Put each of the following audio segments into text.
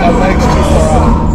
that leg's too far out.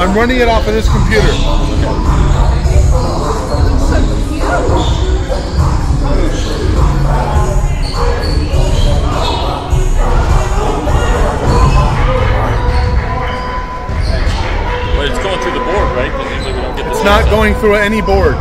I'm running it off of this computer. But it's going through the board, right? It's not going through any board.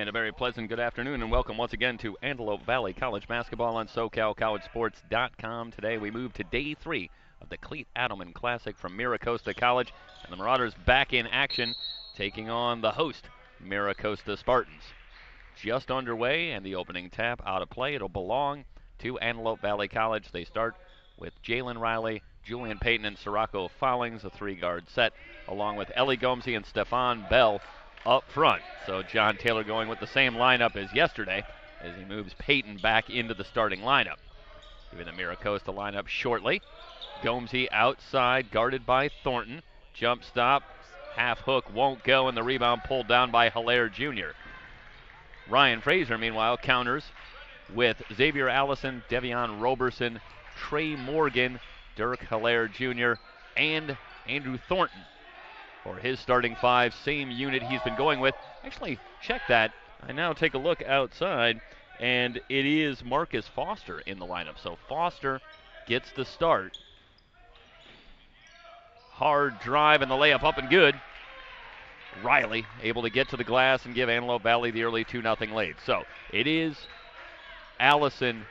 And a very pleasant good afternoon and welcome once again to Antelope Valley College Basketball on SoCalCollegeSports.com. Today we move to day 3 of the Cleat Adelman Classic from Mira, Costa College. And the Marauders back in action, taking on the host, Mira Costa Spartans. Just underway, and the opening tap out of play. It'll belong to Antelope Valley College. They start with Jalen Riley, Julian Payton, and Sirocco Follings, a three-guard set, along with Ellie Gomesy and Stefan Bell up front. So John Taylor going with the same lineup as yesterday as he moves Payton back into the starting lineup. Giving the Mira Costa lineup shortly. Gomesy outside, guarded by Thornton. Jump stop, half hook won't go, and the rebound pulled down by Hilaire Jr. Ryan Fraser, meanwhile, counters with Xavier Allison, Devion Roberson, Trey Morgan, Dirk Hilaire Jr., and Andrew Thornton for his starting five. Same unit he's been going with. Actually, check that. I now take a look outside, and it is Marcus Foster in the lineup. So Foster gets the start. Hard drive and the layup up and good. Riley able to get to the glass and give Antelope Valley the early 2-0 lead. So it is Allison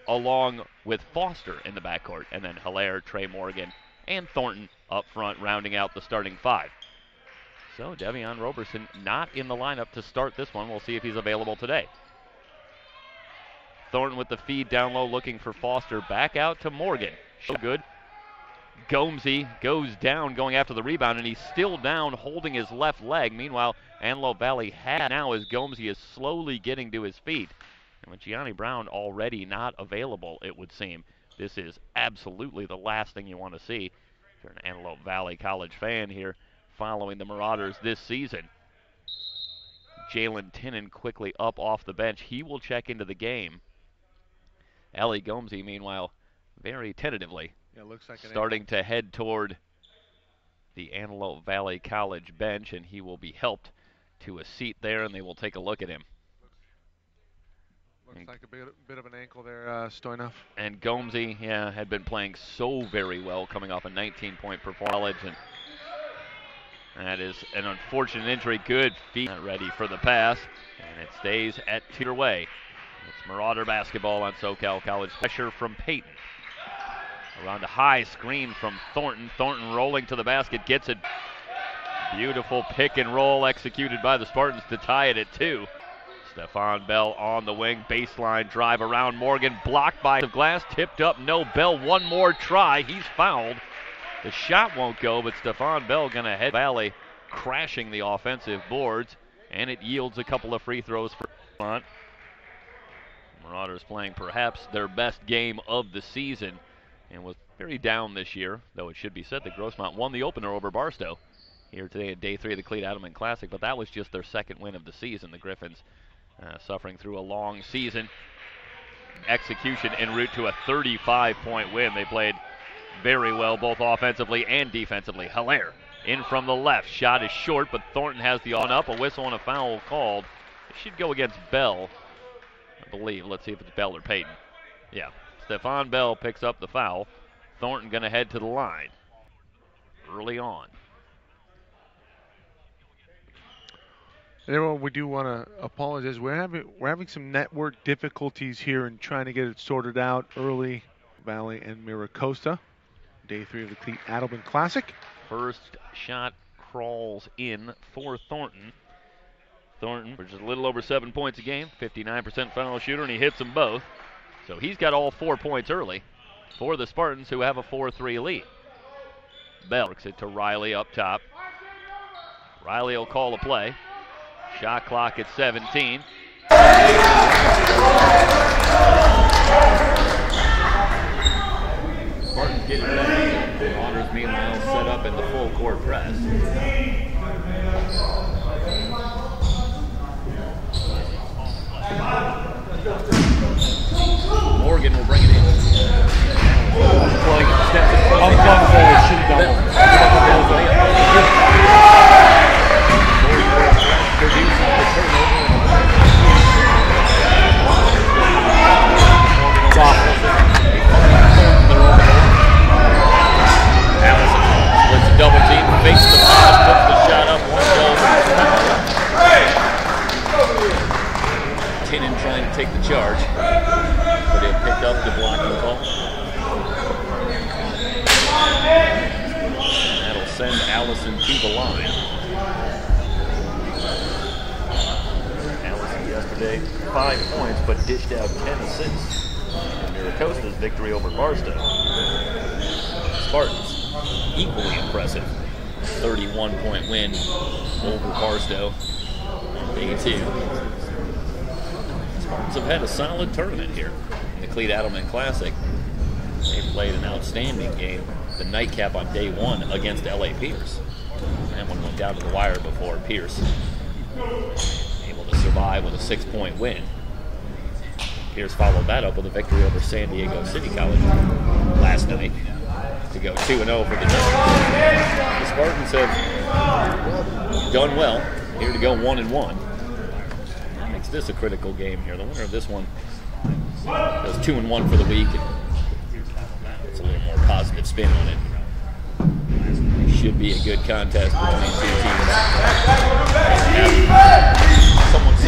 along with Foster in the backcourt, and then Hilaire, Trey Morgan, and Thornton up front, rounding out the starting five. So Devion Roberson not in the lineup to start this one. We'll see if he's available today. Thornton with the feed down low, looking for Foster. Back out to Morgan. So good. Gomesy goes down, going after the rebound, and he's still down, holding his left leg. Meanwhile, Antelope Valley had now as Gomesy is slowly getting to his feet. And with Gianni Brown already not available, it would seem, this is absolutely the last thing you want to see if you're an Antelope Valley College fan here following the Marauders this season. Jalen Tinnen quickly up off the bench. He will check into the game. Ellie Gomesy, meanwhile, very tentatively looks like starting to head toward the Antelope Valley College bench, and he will be helped to a seat there, and they will take a look at him. Looks like a bit of an ankle there, Stoyanov. And Gomesy, had been playing so very well, coming off a 19-point performance, and that is an unfortunate injury. Good feet, not ready for the pass, and it stays at 2 away. It's Marauder basketball on SoCal College. Pressure from Payton. Around a high screen from Thornton. Thornton rolling to the basket, gets it. Beautiful pick and roll executed by the Spartans to tie it at 2. Stefan Bell on the wing, baseline drive around Morgan, blocked by the glass, tipped up, no. Bell, one more try, he's fouled. The shot won't go, but Stefan Bell gonna head Valley, crashing the offensive boards, and it yields a couple of free throws for front. Marauders playing perhaps their best game of the season, and was very down this year, though it should be said that Grossmont won the opener over Barstow here today at day 3 of the Cleat Adelman Classic, but that was just their second win of the season. The Griffins suffering through a long season. Execution en route to a 35-point win. They played very well both offensively and defensively. Hilaire in from the left. Shot is short, but Thornton has the on-up. A whistle and a foul called. It should go against Bell, I believe. Let's see if it's Bell or Payton. Yeah. Stefan Bell picks up the foul. Thornton going to head to the line early on. And everyone, we do want to apologize. We're having some network difficulties here and trying to get it sorted out early. Valley and Mira Costa, day 3 of the Cleat Adelman Classic. First shot crawls in for Thornton. Thornton, which is a little over 7 points a game, 59% foul shooter, and he hits them both. So he's got all 4 points early for the Spartans, who have a 4-3 lead. Bell works it to Riley up top. Riley will call a play. Shot clock at 17. Spartans getting ready. The Marauders meanwhile set up in the full court press. Morgan will bring it in. Allison splits a double team, fakes the pass, puts the shot up, won't go. 5 points, but dished out 10 assists in Mira Costa's victory over Barstow. Spartans, equally impressive. 31-point win over Barstow on day 2. Spartans have had a solid tournament here in the Cleat Adelman Classic. They played an outstanding game, the nightcap on day 1 against LA Pierce. That one went down to the wire before Pierce able to survive with a 6-point win. Pierce followed that up with a victory over San Diego City College last night to go 2-0 for the night. The Spartans have done well here to go 1-1. That makes this a critical game here. The winner of this one goes 2-1 for the week. It's a little more positive spin on it. Should be a good contest between 2 teams. Somewhat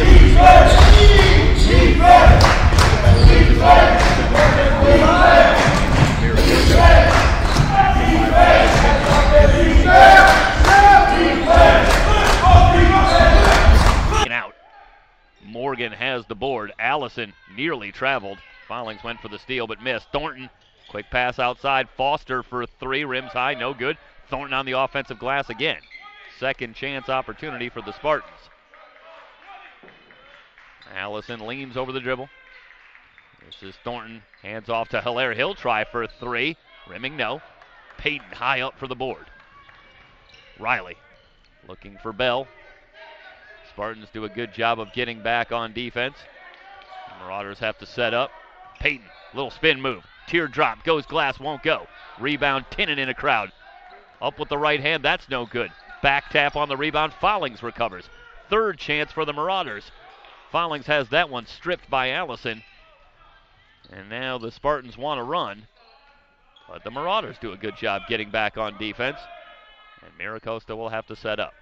out. Morgan has the board. Allison nearly traveled. Fallings went for the steal but missed. Thornton, quick pass outside. Foster for 3, rims high, no good. Thornton on the offensive glass again. Second chance opportunity for the Spartans. Allison leans over the dribble. This is Thornton, hands off to Hilaire. He'll try for 3, rimming no. Payton high up for the board. Riley looking for Bell. Spartans do a good job of getting back on defense. The Marauders have to set up. Payton, little spin move. Teardrop, goes glass, won't go. Rebound, Tinnin in a crowd. Up with the right hand, that's no good. Back tap on the rebound, Fallings recovers. Third chance for the Marauders. Fallings has that one stripped by Allison. And now the Spartans want to run. But the Marauders do a good job getting back on defense. And Mira Costa will have to set up.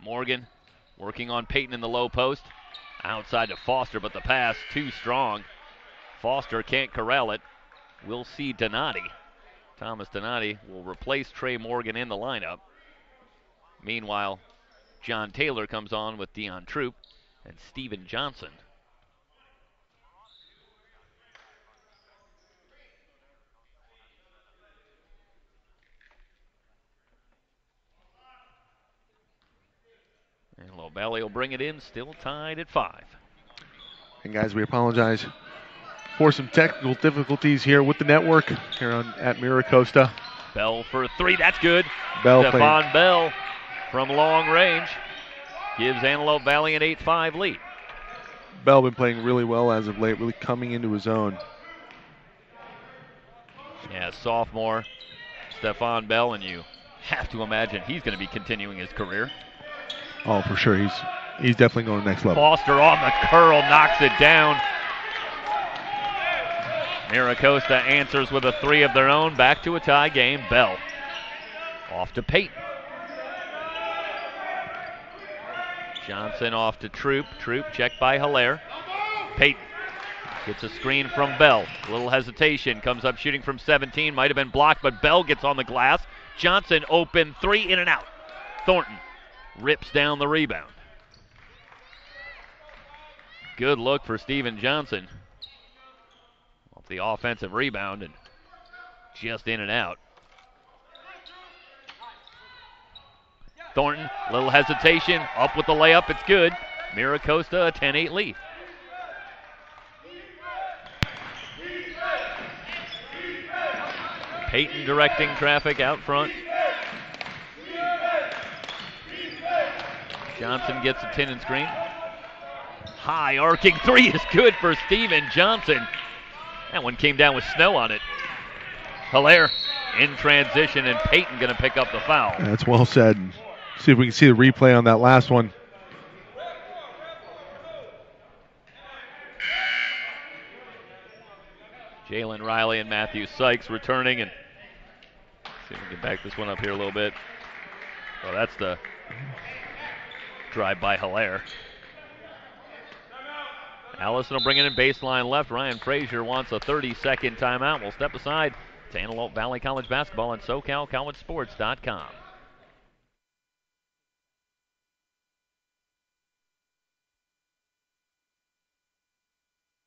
Morgan working on Payton in the low post. Outside to Foster, but the pass too strong. Foster can't corral it. We'll see Donati. Thomas Donati will replace Trey Morgan in the lineup. Meanwhile, John Taylor comes on with Dion Troop and Steven Johnson. And Low Valley will bring it in, still tied at 5. And guys, we apologize for some technical difficulties here with the network here at Mira Costa. Bell for 3, that's good. Bell Stephon Bell from long range gives Antelope Valley an 8-5 lead. Bell been playing really well as of late, really coming into his own. Yeah, sophomore Stephon Bell, and you have to imagine he's going to be continuing his career. Oh, for sure. He's definitely going to the next level. Foster on the curl, knocks it down. Mira Costa answers with a 3 of their own. Back to a tie game. Bell off to Payton. Johnson off to Troop. Troop checked by Hilaire. Payton gets a screen from Bell. A little hesitation. Comes up shooting from 17. Might have been blocked, but Bell gets on the glass. Johnson open 3, in and out. Thornton rips down the rebound. Good look for Steven Johnson. Off the offensive rebound and just in and out. Thornton, little hesitation, up with the layup, it's good. Mira Costa a 10-8 lead. Payton directing traffic out front. Johnson gets a 10 screen. High arcing 3 is good for Steven Johnson. That one came down with snow on it. Hilaire in transition, and Payton going to pick up the foul. That's well said. See if we can see the replay on that last one. Jalen Riley and Matthew Sykes returning, and see if we can back this one up here a little bit. Oh, that's the drive by Hilaire. Allison will bring it in baseline left. Ryan Frazier wants a 30-second timeout. We'll step aside to Antelope Valley College basketball on SoCalCollegeSports.com.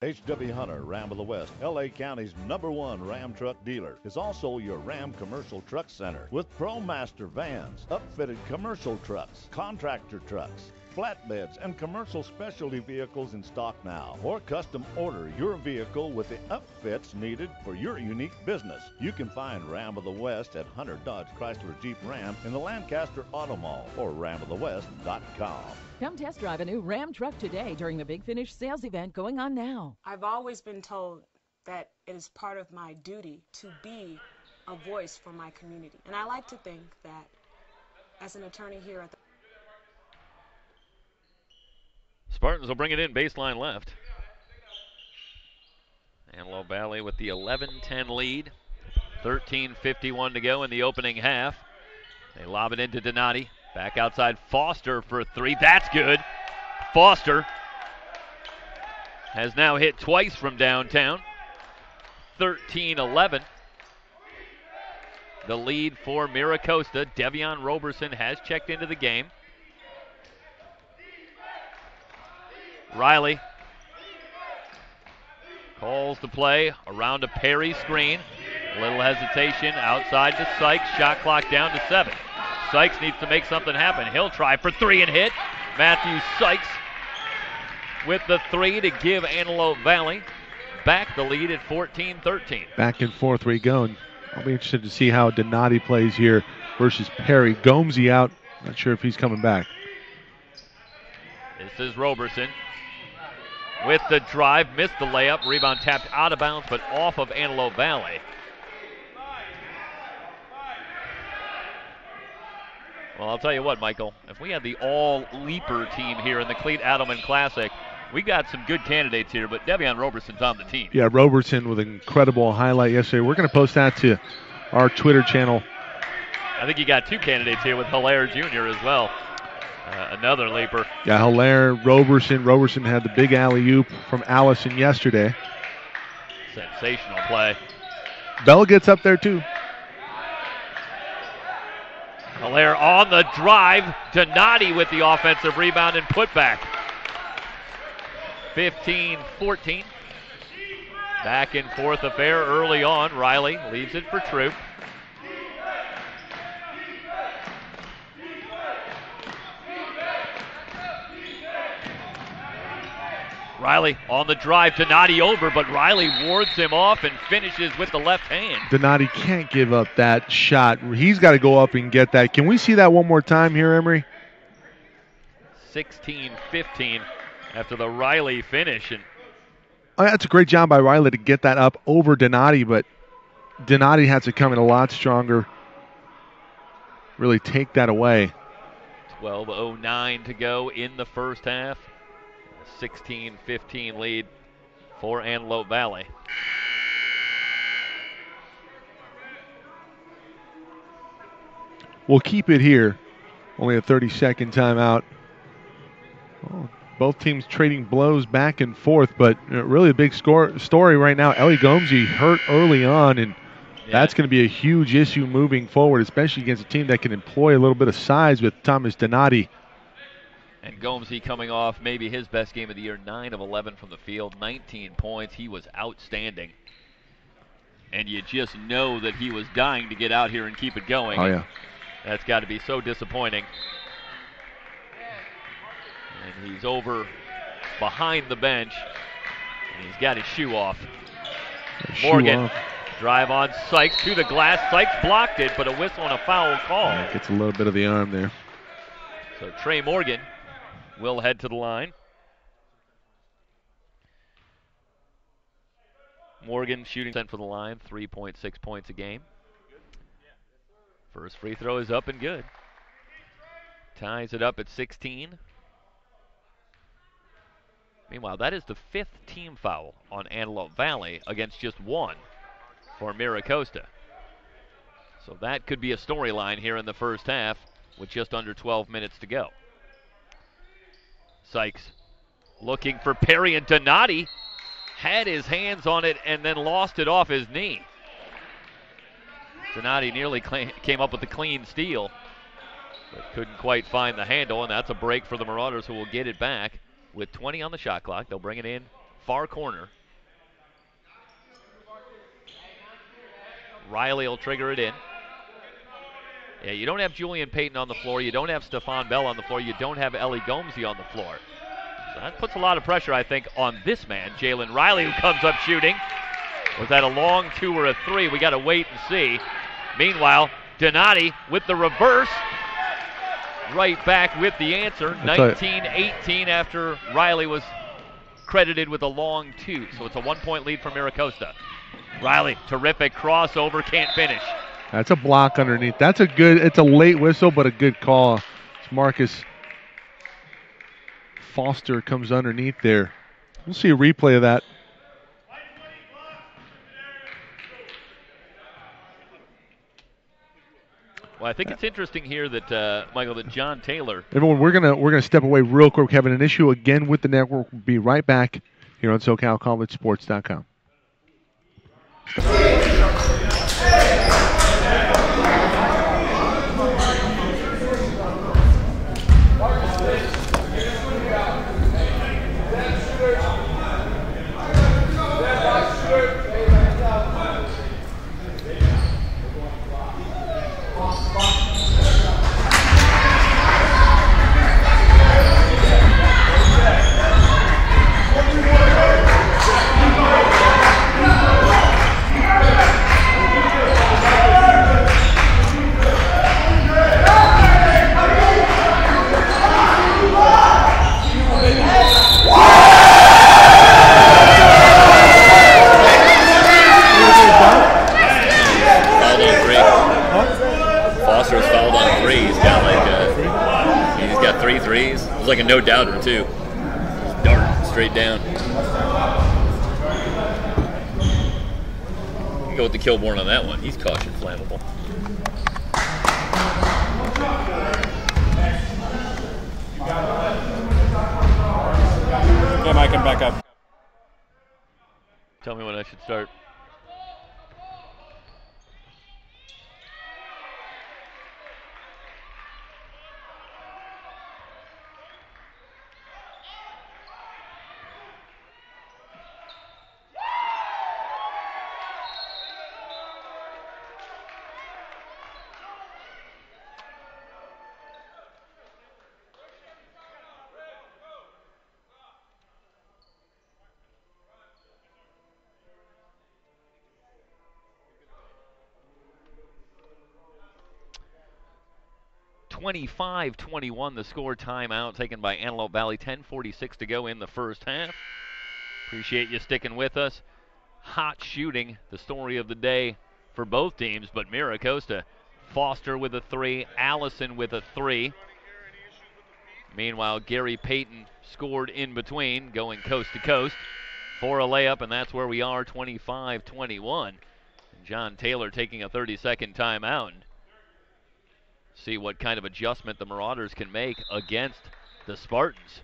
H.W. Hunter, Ram of the West, L.A. County's #1 Ram truck dealer, is also your Ram Commercial Truck Center with ProMaster vans, upfitted commercial trucks, contractor trucks, flatbeds, and commercial specialty vehicles in stock now. Or custom order your vehicle with the upfits needed for your unique business. You can find Ram of the West at Hunter Dodge Chrysler Jeep Ram in the Lancaster Auto Mall or ramofthewest.com. Come test drive a new Ram truck today during the Big Finish sales event going on now. I've always been told that it is part of my duty to be a voice for my community. And I like to think that as an attorney here at the Spartans will bring it in baseline left. Antelope Valley with the 11-10 lead. 13:51 to go in the opening half. They lob it into Donati. Back outside Foster for three. That's good. Foster has now hit twice from downtown. 13-11. The lead for Mira Costa. Devion Roberson has checked into the game. Riley calls the play around a Perry screen. A little hesitation outside to Sykes. Shot clock down to 7. Sykes needs to make something happen. He'll try for 3 and hit. Matthew Sykes with the 3 to give Antelope Valley back the lead at 14-13. Back and forth we go, and I'll be interested to see how Donati plays here versus Perry. Gomesy out. Not sure if he's coming back. This is Roberson with the drive. Missed the layup. Rebound tapped out of bounds, but off of Antelope Valley. Well, I'll tell you what, Michael. If we had the all-leaper team here in the Cleat Adelman Classic, we got some good candidates here, but Devion Roberson's on the team. Yeah, Roberson with an incredible highlight yesterday. We're going to post that to our Twitter channel. I think you got 2 candidates here with Hilaire Jr. as well. Another leaper. Yeah, Hilaire, Roberson. Roberson had the big alley-oop from Allison yesterday. Sensational play. Bell gets up there too. Hilaire on the drive. Donati with the offensive rebound and putback. 15-14. Back and forth affair early on. Riley leaves it for Troop. Riley on the drive. Donati over, but Riley wards him off and finishes with the left hand. Donati can't give up that shot. He's got to go up and get that. Can we see that one more time here, Emery? 16-15 after the Riley finish. And that's a great job by Riley to get that up over Donati, but Donati had to come in a lot stronger. Really take that away. 12:09 to go in the first half. 16-15 lead for Antelope Valley. We'll keep it here. Only a 30-second timeout. Well, both teams trading blows back and forth, but really a big story right now. Ellie Gomesy hurt early on, and that's going to be a huge issue moving forward, especially against a team that can employ a little bit of size with Thomas Donati. And Gomesy coming off maybe his best game of the year, 9 of 11 from the field, 19 points. He was outstanding. And you just know that he was dying to get out here and keep it going. Oh, yeah. That's got to be so disappointing. And he's over behind the bench. And he's got his shoe off. Morgan, drive on Sykes to the glass. Sykes blocked it, but a whistle and a foul call. Yeah, gets a little bit of the arm there. So Trey Morgan will head to the line. Morgan shooting for the line, 3.6 points a game. First free throw is up and good. Ties it up at 16. Meanwhile, that is the 5th team foul on Antelope Valley against just 1 for Mira Costa. So that could be a storyline here in the first half with just under 12 minutes to go. Sykes looking for Perry, and Donati had his hands on it and then lost it off his knee. Donati nearly came up with a clean steal, but couldn't quite find the handle, and that's a break for the Marauders, who will get it back with 20 on the shot clock. They'll bring it in far corner. Riley will trigger it in. Yeah, you don't have Julian Payton on the floor. You don't have Stephon Bell on the floor. You don't have Ellie Gomesy on the floor. So that puts a lot of pressure, I think, on this man, Jalen Riley, who comes up shooting. Was that a long 2 or a 3? We got to wait and see. Meanwhile, Donati with the reverse. Right back with the answer. 19-18 after Riley was credited with a long 2. So it's a 1-point lead for Mira Costa. Riley, terrific crossover, can't finish. That's a block underneath. That's a good, it's a late whistle, but a good call. It's Marcus Foster comes underneath there. We'll see a replay of that. Well, I think it's interesting here that, Michael, that John Taylor. Everyone, we're gonna step away real quick. We're having an issue again with the network. We'll be right back here on SoCalCollegeSports.com. Foster's fouled on 3. He's got 3 threes. It was like a no-doubter, too. Just dart straight down. Go with the Kilborn on that one. He's caution flammable. Yeah, Mike, I'm back up. Tell me when I should start. (25-21) the score. Timeout taken by Antelope Valley. 10:46 to go in the first half. Appreciate you sticking with us. Hot shooting, the story of the day for both teams, but Mira Costa, Foster with a 3, Allison with a 3. Meanwhile, Gary Payton scored in between, going coast to coast for a layup, and that's where we are, 25-21. John Taylor taking a 30-second timeout. See what kind of adjustment the Marauders can make against the Spartans,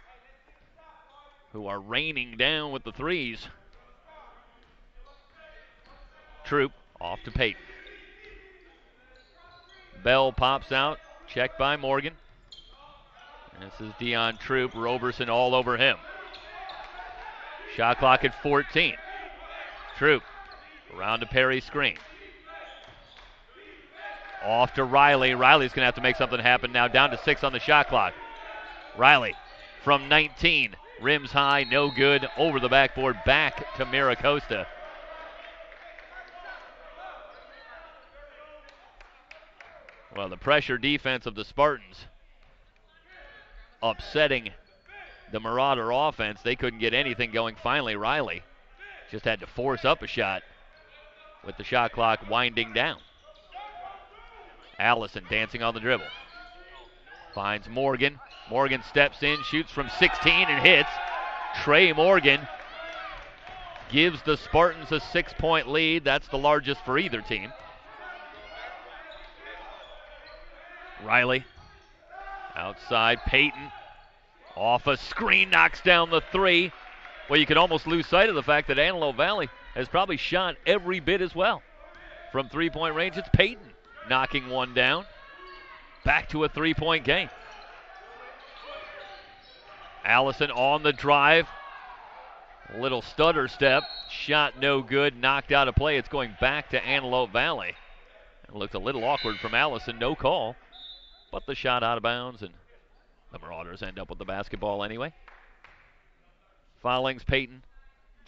who are raining down with the threes. Troop off to Payton. Bell pops out, checked by Morgan. This is Dion Troop, Roberson all over him. Shot clock at 14. Troop around to Perry screen. Off to Riley. Riley's going to have to make something happen now. Down to 6 on the shot clock. Riley from 19. Rims high, no good. Over the backboard, back to Mira Costa. Well, the pressure defense of the Spartans upsetting the Marauder offense. They couldn't get anything going. Finally, Riley just had to force up a shot with the shot clock winding down. Allison dancing on the dribble. Finds Morgan. Morgan steps in, shoots from 16 and hits. Trey Morgan gives the Spartans a 6-point lead. That's the largest for either team. Riley outside. Payton off a screen, knocks down the 3. Well, you can almost lose sight of the fact that Antelope Valley has probably shot every bit as well. From 3-point range, it's Payton knocking one down. Back to a 3-point game. Allison on the drive. Little stutter step, shot no good, knocked out of play. It's going back to Antelope Valley. It looked a little awkward from Allison, no call, but the shot out of bounds, and the Marauders end up with the basketball anyway. Follings, Peyton,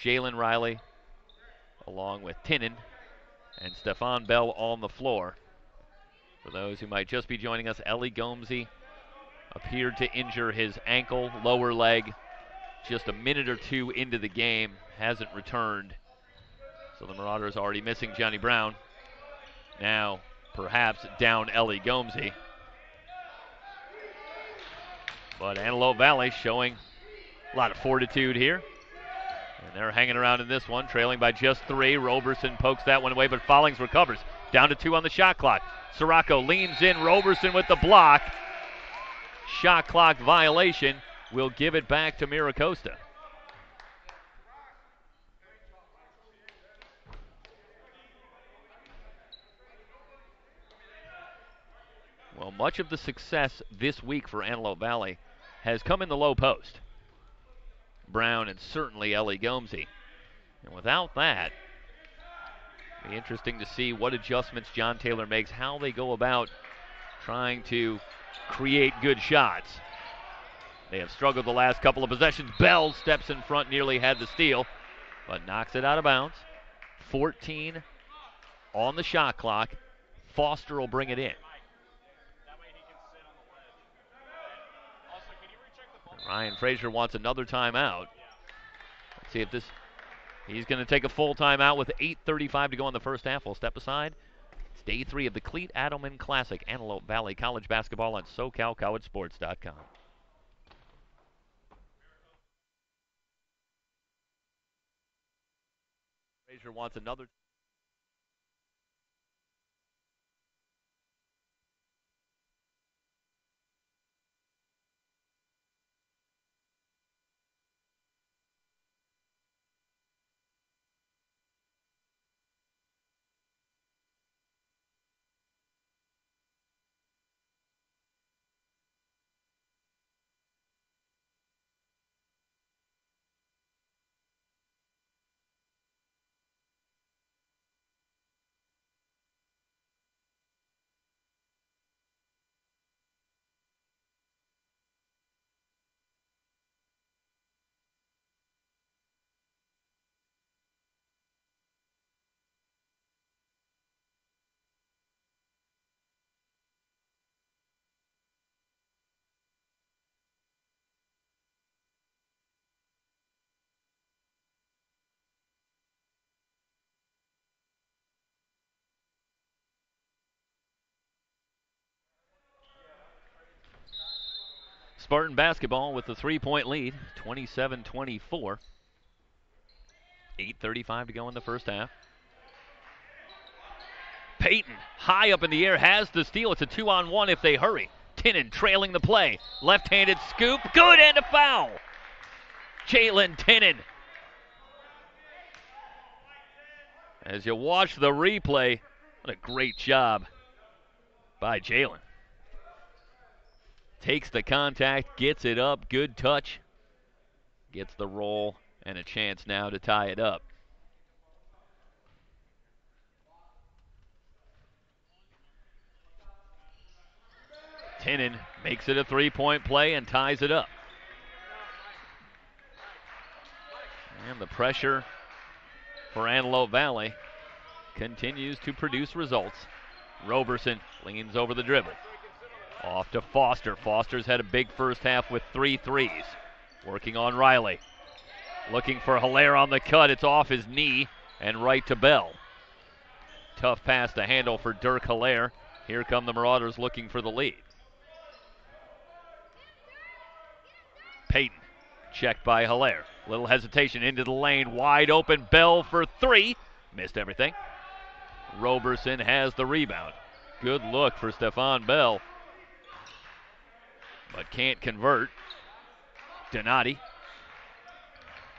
Jalen Riley, along with Tinnen and Stefan Bell on the floor. For those who might just be joining us, Ellie Gomsey appeared to injure his ankle, lower leg, just a minute or two into the game, hasn't returned. So the Marauders already missing Johnny Brown. Now, perhaps down Ellie Gomsey. But Antelope Valley showing a lot of fortitude here. And they're hanging around in this one, trailing by just 3. Roberson pokes that one away, but Follings recovers. Down to 2 on the shot clock. Sirocco leans in, Roberson with the block. Shot clock violation. Will give it back to Mira Costa. Well, much of the success this week for Antelope Valley has come in the low post. Brown and certainly Ellie Gomsey. And without that, it'll be interesting to see what adjustments John Taylor makes, how they go about trying to create good shots. They have struggled the last couple of possessions. Bell steps in front, nearly had the steal, but knocks it out of bounds. 14 on the shot clock. Foster will bring it in. Ryan Frazier wants another timeout. Let's see if he's going to take a full timeout with 8:35 to go in the first half. We'll step aside. It's day 3 of the Cleat Adelman Classic, Antelope Valley College Basketball on SoCalCollegeSports.com. Frazier wants another. Spartan basketball with the 3-point lead, 27-24. 8:35 to go in the first half. Peyton, high up in the air, has the steal. It's a 2-on-1 if they hurry. Tinnen trailing the play. Left-handed scoop, good, and a foul. Jalen Tinnen. As you watch the replay, what a great job by Jalen. Takes the contact, gets it up, good touch. Gets the roll and a chance now to tie it up. Tinnen makes it a 3-point play and ties it up. And the pressure for Antelope Valley continues to produce results. Roberson leans over the dribble. Off to Foster. Foster's had a big first half with 3 threes. Working on Riley. Looking for Hilaire on the cut. It's off his knee and right to Bell. Tough pass to handle for Dirk Hilaire. Here come the Marauders looking for the lead. Peyton, checked by Hilaire. Little hesitation into the lane. Wide open. Bell for 3. Missed everything. Roberson has the rebound. Good look for Stefan Bell, but can't convert. Donati,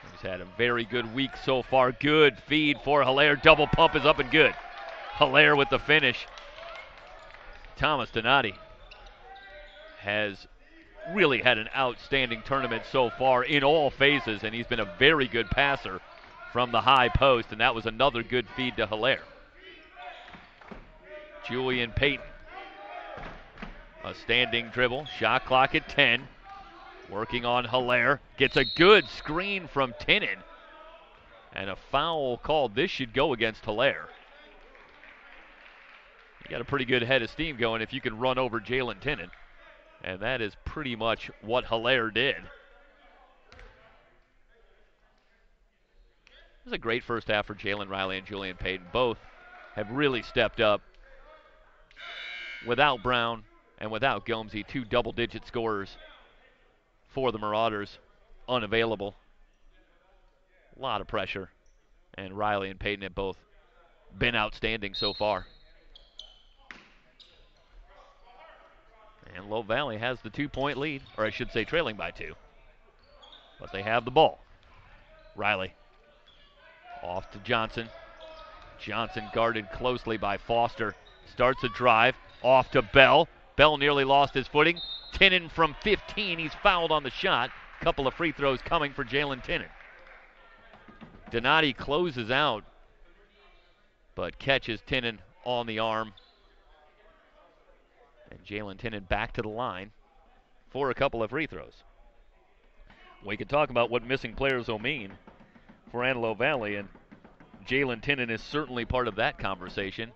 who's had a very good week so far. Good feed for Hilaire. Double pump is up and good. Hilaire with the finish. Thomas Donati has really had an outstanding tournament so far in all phases, and he's been a very good passer from the high post, and that was another good feed to Hilaire. Julian Payton, a standing dribble, shot clock at 10, working on Hilaire, gets a good screen from Tinnin, and a foul called. This should go against Hilaire. You got a pretty good head of steam going if you can run over Jalen Tinnin, and that is pretty much what Hilaire did. It was a great first half for Jalen Riley and Julian Payton. Both have really stepped up. Without Brown and without Gomesy, 2 double-digit scorers for the Marauders unavailable. A lot of pressure, and Riley and Payton have both been outstanding so far. And Low Valley has the 2-point lead, or I should say trailing by 2. But they have the ball. Riley off to Johnson. Johnson guarded closely by Foster. Starts a drive, off to Bell. Bell nearly lost his footing. Tinnin from 15, he's fouled on the shot. Couple of free throws coming for Jalen Tinnin. Donati closes out, but catches Tinnin on the arm. And Jalen Tinnin back to the line for a couple of free throws. We can talk about what missing players will mean for Antelope Valley, and Jalen Tinnin is certainly part of that conversation.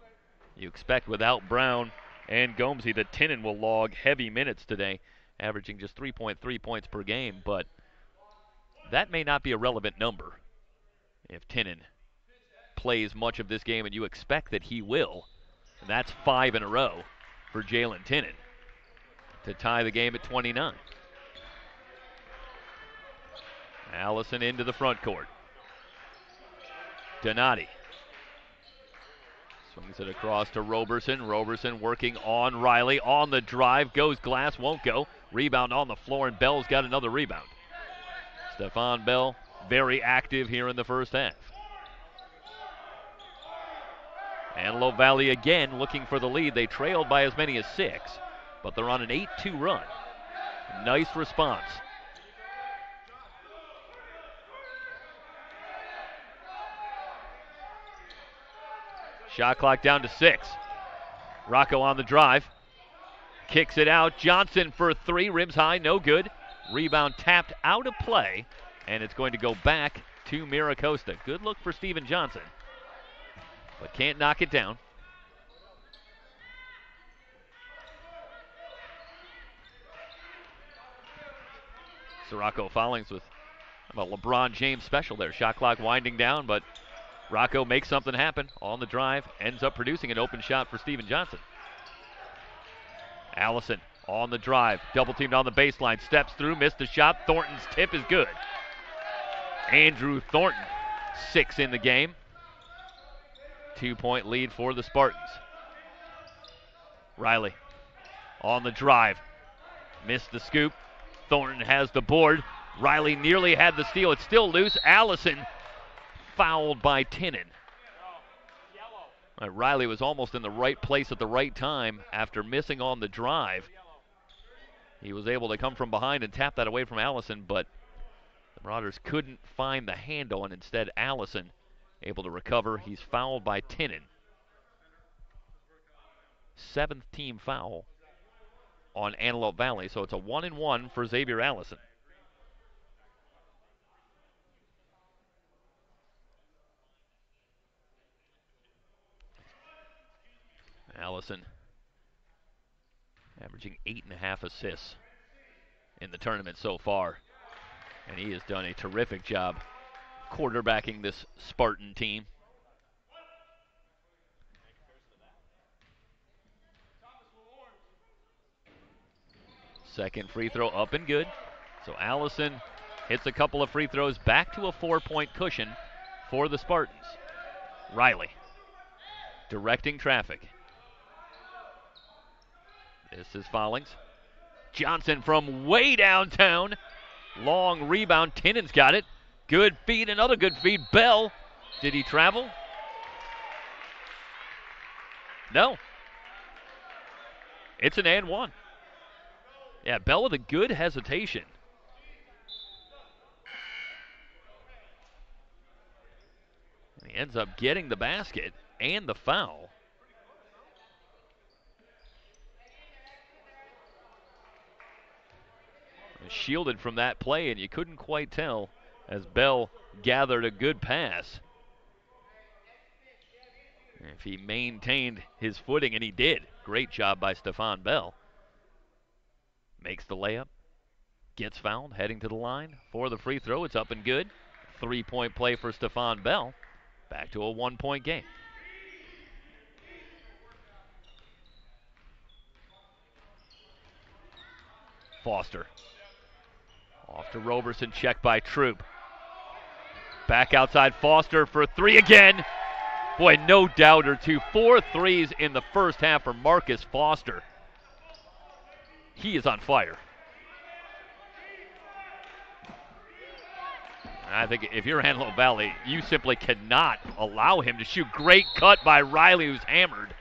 You expect without Brown and Gomesy that Tinnin will log heavy minutes today, averaging just 3.3 points per game, but that may not be a relevant number if Tinnin plays much of this game, and you expect that he will. And that's 5 in a row for Jalen Tinnin to tie the game at 29. Allison into the front court. Donati swings it across to Roberson. Roberson working on Riley on the drive. Goes glass, won't go. Rebound on the floor, and Bell's got another rebound. Stephon Bell very active here in the first half. Antelope Valley again looking for the lead. They trailed by as many as 6, but they're on an 8-2 run. Nice response. Shot clock down to 6. Rocco on the drive. Kicks it out. Johnson for 3. Ribs high, no good. Rebound tapped out of play, and it's going to go back to Mira Costa. Good look for Steven Johnson, but can't knock it down. Sirocco Follings with a LeBron James special there. Shot clock winding down, but Rocco makes something happen on the drive, ends up producing an open shot for Steven Johnson. Allison on the drive, double teamed on the baseline, steps through, missed the shot. Thornton's tip is good. Andrew Thornton, 6 in the game. 2-point lead for the Spartans. Riley on the drive, missed the scoop. Thornton has the board. Riley nearly had the steal. It's still loose. Allison fouled by Tinnin. Riley was almost in the right place at the right time after missing on the drive. He was able to come from behind and tap that away from Allison, but the Marauders couldn't find the handle, and instead Allison able to recover. He's fouled by Tinnin. 7th team foul on Antelope Valley, so it's a 1-and-1 for Xavier Allison. Allison averaging 8.5 assists in the tournament so far, and he has done a terrific job quarterbacking this Spartan team. Second free throw up and good. So Allison hits a couple of free throws, back to a 4-point cushion for the Spartans. Riley directing traffic. This is Follings. Johnson from way downtown. Long rebound. Tinnin's got it. Good feed, another good feed. Bell, did he travel? No. It's an and one. Yeah, Bell with a good hesitation. And he ends up getting the basket and the foul. Shielded from that play, and you couldn't quite tell as Bell gathered a good pass. If he maintained his footing, and he did. Great job by Stephon Bell. Makes the layup, gets fouled, heading to the line for the free throw. It's up and good. 3-point play for Stephon Bell. Back to a 1-point game. Foster. Off to Roberson, checked by Troop. Back outside Foster for 3 again. Boy, no doubt or two. 4 threes in the first half for Marcus Foster. He is on fire. I think if you're Antelope Valley, you simply cannot allow him to shoot. Great cut by Riley, who's hammered.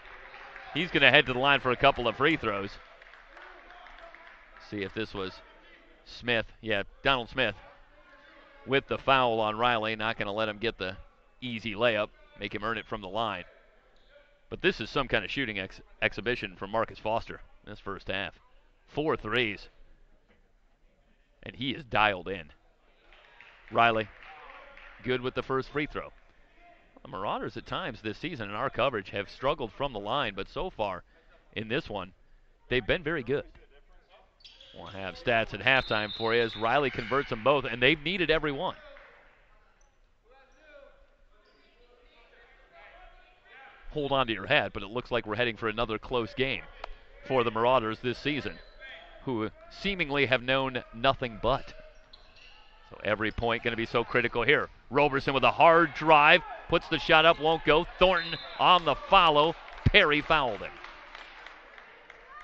He's going to head to the line for a couple of free throws. See if this was Smith. Yeah, Donald Smith with the foul on Riley. Not going to let him get the easy layup, make him earn it from the line. But this is some kind of shooting exhibition from Marcus Foster in this first half. 4 threes. And he is dialed in. Riley, good with the first free throw. The Marauders at times this season in our coverage have struggled from the line, but so far in this one, they've been very good. We'll have stats at halftime for you as Riley converts them both, and they've needed every one. Hold on to your hat, but it looks like we're heading for another close game for the Marauders this season, who seemingly have known nothing but. So every point going to be so critical here. Roberson with a hard drive, puts the shot up, won't go. Thornton on the follow. Perry fouled him.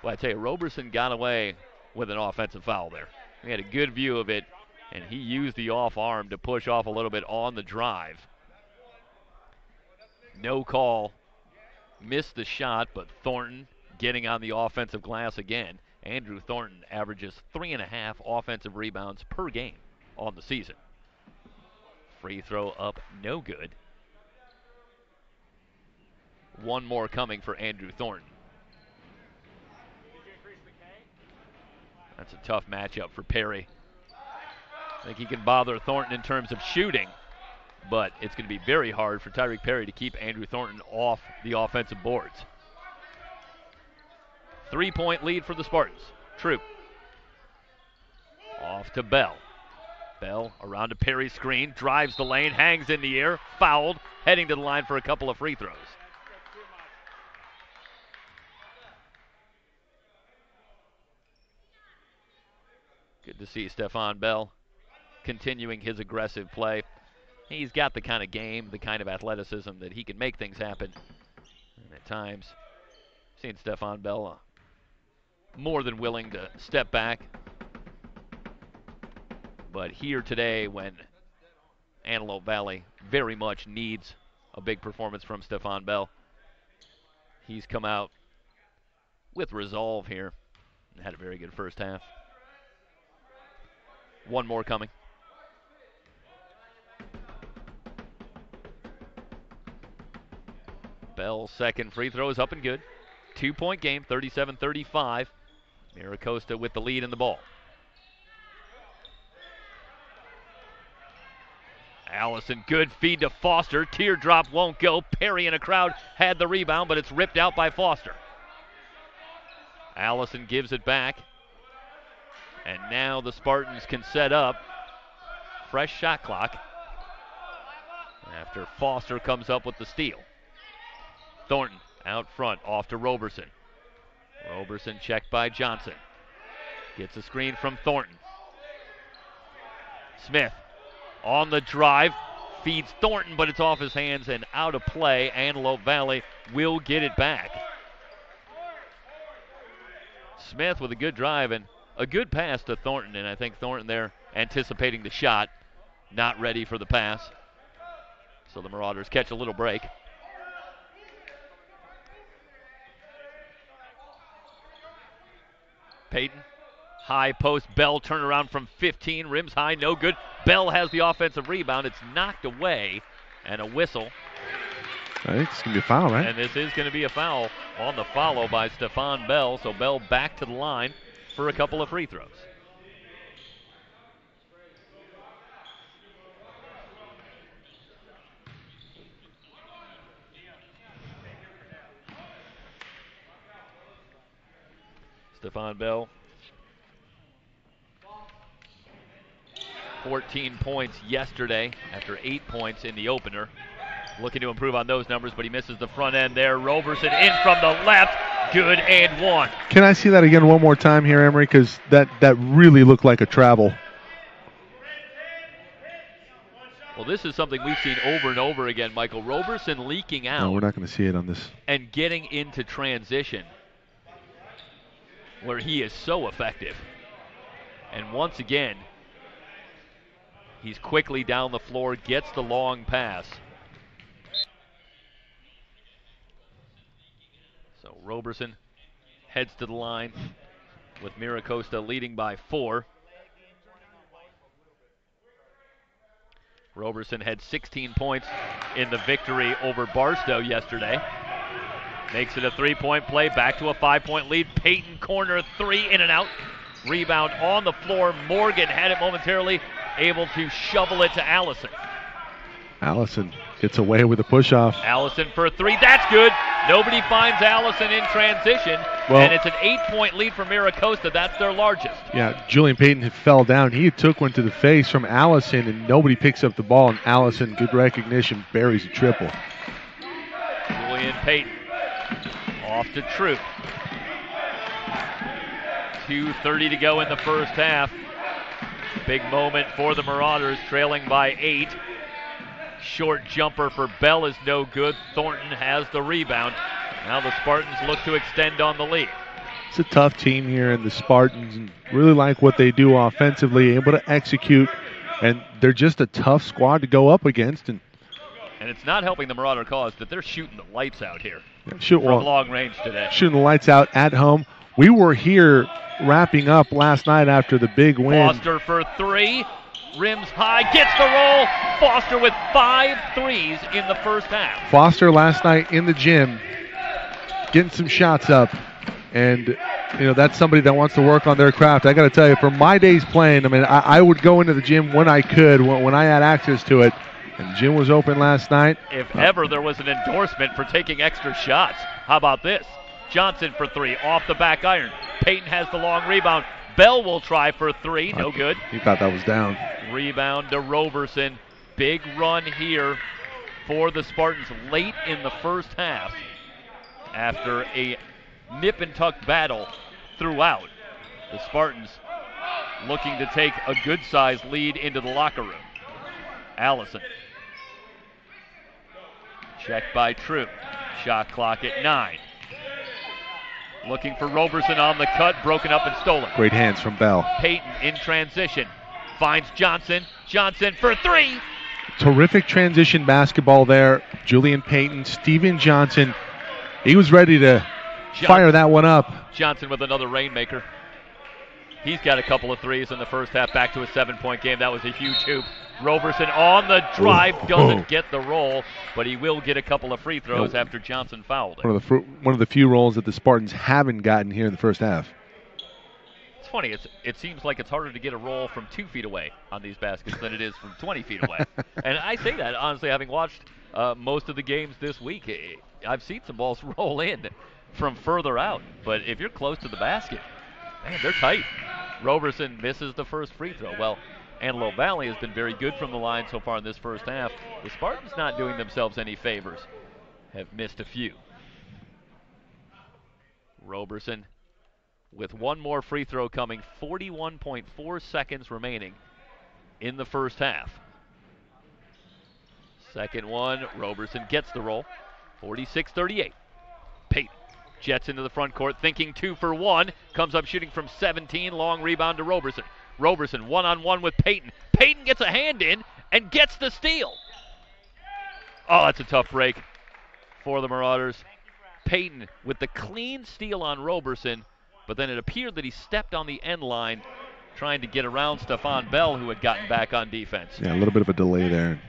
Well, I tell you, Roberson got away with an offensive foul there. He had a good view of it, and he used the off arm to push off a little bit on the drive. No call. Missed the shot, but Thornton getting on the offensive glass again. Andrew Thornton averages 3.5 offensive rebounds per game on the season. Free throw up, no good. One more coming for Andrew Thornton. That's a tough matchup for Perry. I think he can bother Thornton in terms of shooting, but it's going to be very hard for Tyreek Perry to keep Andrew Thornton off the offensive boards. 3-point lead for the Spartans. Troop. Off to Bell. Bell around to Perry's screen, drives the lane, hangs in the air, fouled, heading to the line for a couple of free throws. Good to see Stephon Bell continuing his aggressive play. He's got the kind of game, the kind of athleticism that he can make things happen. And at times, seen Stephon Bell more than willing to step back. But here today, when Antelope Valley very much needs a big performance from Stephon Bell, he's come out with resolve here and had a very good first half. One more coming. Bell's second free throw is up and good. 2-point game, 37-35. Mira Costa with the lead in the ball. Allison, good feed to Foster. Teardrop won't go. Perry in a crowd had the rebound, but it's ripped out by Foster. Allison gives it back. And now the Spartans can set up. Fresh shot clock after Foster comes up with the steal. Thornton out front, off to Roberson. Roberson checked by Johnson. Gets a screen from Thornton. Smith on the drive, feeds Thornton, but it's off his hands and out of play. Antelope Valley will get it back. Smith with a good drive and a good pass to Thornton, and I think Thornton there anticipating the shot, not ready for the pass. So the Marauders catch a little break. Payton High post, Bell turnaround from 15, rims high, no good. Bell has the offensive rebound. It's knocked away, and a whistle. I think it's going to be a foul, right? And this is going to be a foul on the follow by Stephon Bell. So Bell back to the line for a couple of free throws. Stephon Bell, 14 points yesterday after 8 points in the opener. Looking to improve on those numbers, but he misses the front end there. Roberson in from the left. Good and one. Can I see that again one more time here, Emery? Because that really looked like a travel. Well, this is something we've seen over and over again, Michael. Roberson leaking out. No, we're not going to see it on this. And getting into transition where he is so effective. And once again, he's quickly down the floor, gets the long pass. So Roberson heads to the line with Mira Costa leading by 4. Roberson had 16 points in the victory over Barstow yesterday. Makes it a 3-point play, back to a 5-point lead. Peyton corner 3 in and out. Rebound on the floor. Morgan had it momentarily, able to shovel it to Allison. Allison gets away with a push-off. Allison for 3, that's good. Nobody finds Allison in transition, and it's an 8-point lead for Mira Costa. That's their largest. Yeah, Julian Payton had fell down. He took one to the face from Allison, and nobody picks up the ball, and Allison, good recognition, buries a triple. Julian Payton off to Troop. 2:30 to go in the first half. Big moment for the Marauders, trailing by 8. Short jumper for Bell is no good. Thornton has the rebound. Now the Spartans look to extend on the lead. It's a tough team here, and the Spartans really like what they do offensively, able to execute, and they're just a tough squad to go up against. And it's not helping the Marauder cause that they're shooting the lights out here from long range today. Shooting the lights out at home. We were here wrapping up last night after the big win. Foster for 3. Rims high, gets the roll. Foster with 5 threes in the first half. Foster last night in the gym getting some shots up. And, that's somebody that wants to work on their craft. I got to tell you, from my days playing, I would go into the gym when I could, when I had access to it. And the gym was open last night. If ever there was an endorsement for taking extra shots, how about this? Johnson for 3, off the back iron. Payton has the long rebound. Bell will try for 3, no good. He thought that was down. Rebound to Roberson. Big run here for the Spartans late in the first half after a nip and tuck battle throughout. The Spartans looking to take a good-sized lead into the locker room. Allison. Checked by Troop. Shot clock at 9. Looking for Roberson on the cut, broken up and stolen. Great hands from Bell. Payton in transition. Finds Johnson. Johnson for 3. Terrific transition basketball there. Julian Payton, Steven Johnson. He was ready to fire that one up. Johnson with another rainmaker. He's got a couple of threes in the first half, back to a 7-point game. That was a huge hoop. Roberson on the drive, doesn't get the roll, but he will get a couple of free throws after Johnson fouled it. One of the few rolls that the Spartans haven't gotten here in the first half. It's funny. It seems like it's harder to get a roll from 2 feet away on these baskets than it is from 20 feet away. And I say that, honestly, having watched most of the games this week. I've seen some balls roll in from further out, but if you're close to the basket, man, they're tight. Roberson misses the first free throw. Well, Antelope Valley has been very good from the line so far in this first half. The Spartans not doing themselves any favors. Have missed a few. Roberson with one more free throw coming. 41.4 seconds remaining in the first half. Second one, Roberson gets the roll. 46-38. Payton jets into the front court, thinking 2 for 1. Comes up shooting from 17. Long rebound to Roberson. Roberson one-on-one with Payton. Payton gets a hand in and gets the steal. Oh, that's a tough break for the Marauders. Payton with the clean steal on Roberson. but then it appeared that he stepped on the end line trying to get around Stephon Bell, who had gotten back on defense. Yeah, a little bit of a delay there.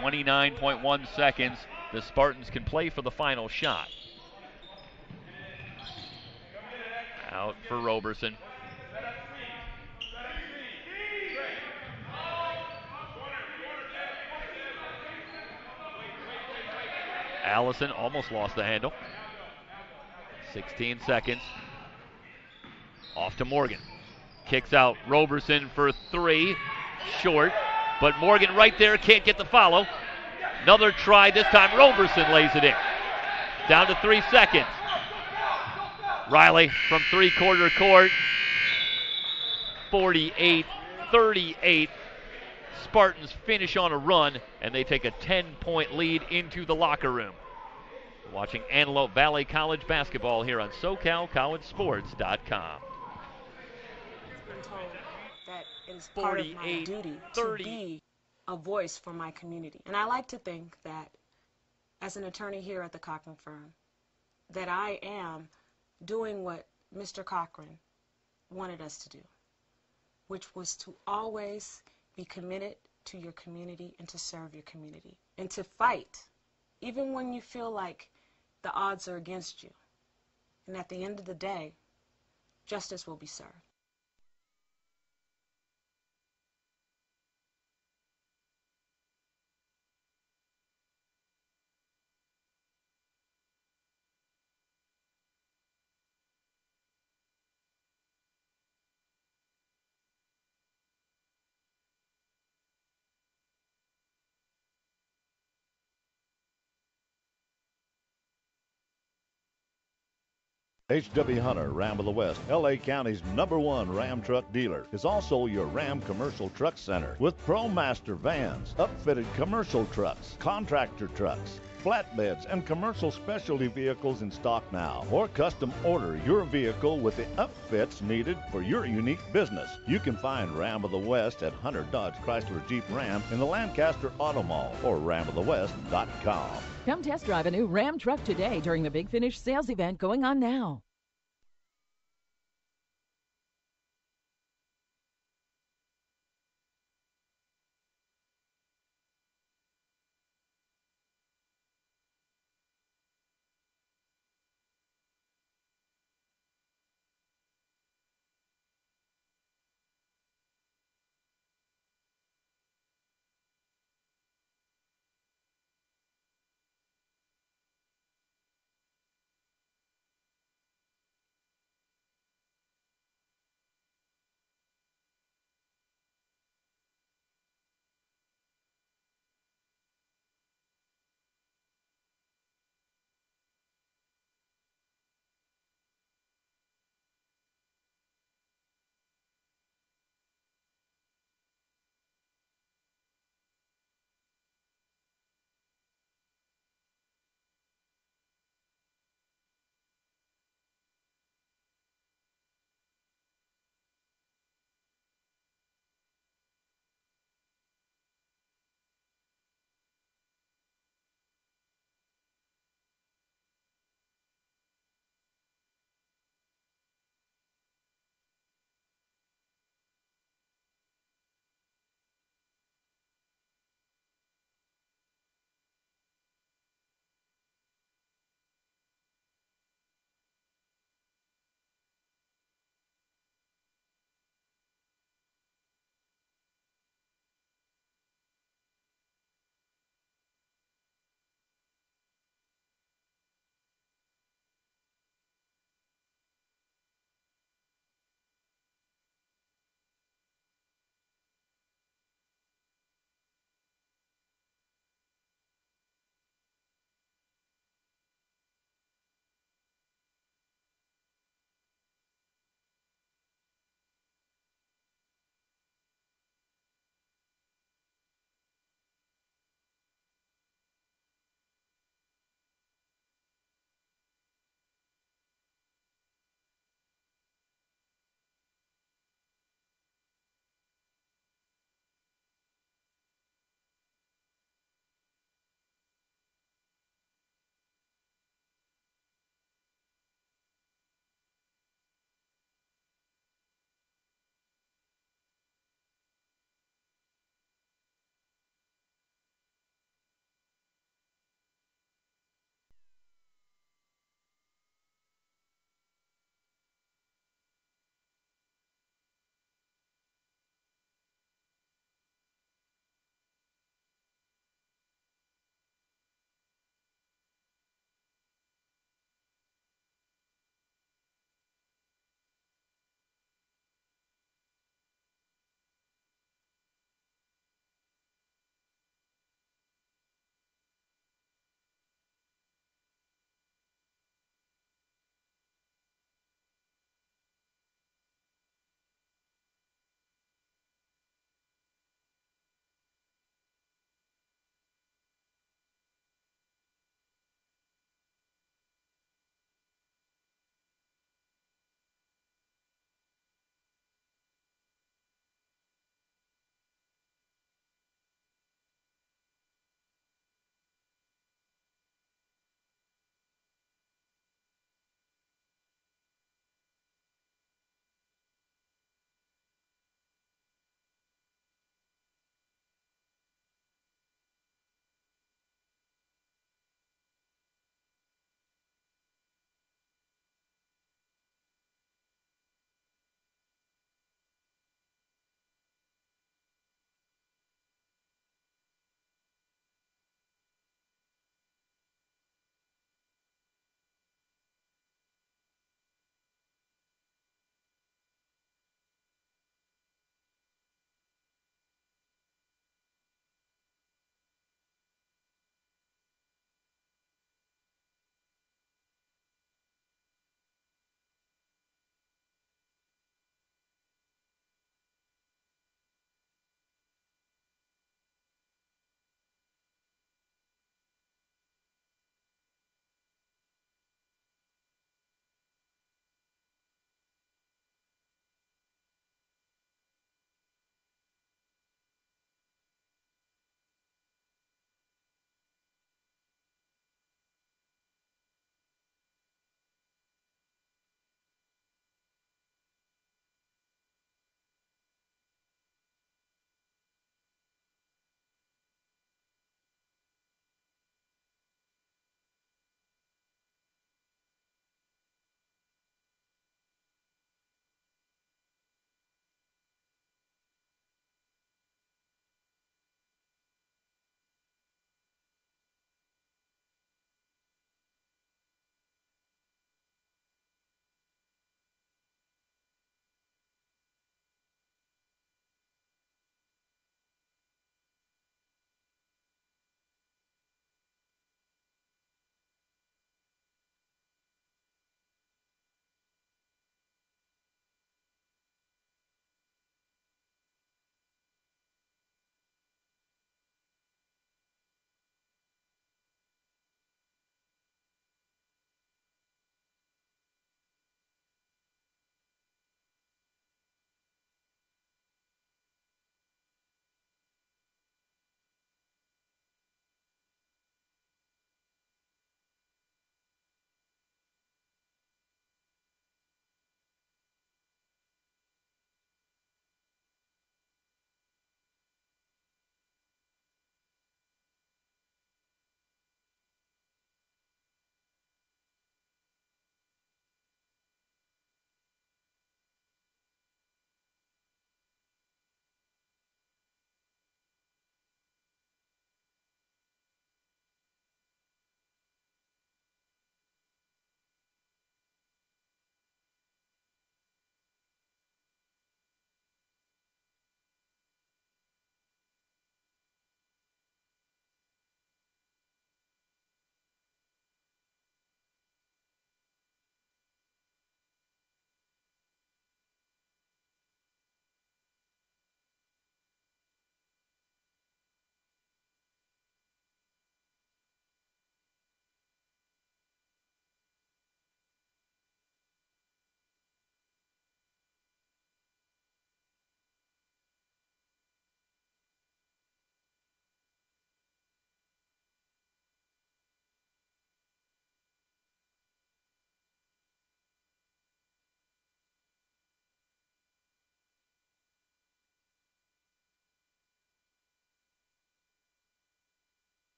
29.1 seconds. The Spartans can play for the final shot. Out for Roberson. Allison almost lost the handle. 16 seconds. Off to Morgan. Kicks out Roberson for three. Short. But Morgan right there can't get the follow. Another try. This time Roberson lays it in. Down to 3 seconds. Riley from three-quarter court. 48-38. Spartans finish on a run, and they take a 10-point lead into the locker room. Watching Antelope Valley College basketball here on SoCalCollegeSports.com. I've been told that it is part of my duty to be a voice for my community. And I like to think that as an attorney here at the Cochran firm, that I am doing what Mr. Cochran wanted us to do, which was to always be committed to your community and to serve your community and to fight, even when you feel like the odds are against you. And at the end of the day, justice will be served. H.W. Hunter, Ram of the West, L.A. County's #1 Ram truck dealer, is also your Ram Commercial Truck Center with ProMaster vans, upfitted commercial trucks, contractor trucks, flatbeds, and commercial specialty vehicles in stock now. Or custom order your vehicle with the upfits needed for your unique business. You can find Ram of the West at Hunter Dodge Chrysler Jeep Ram in the Lancaster Auto Mall or ramofthewest.com. Come test drive a new Ram truck today during the Big Finish sales event going on now.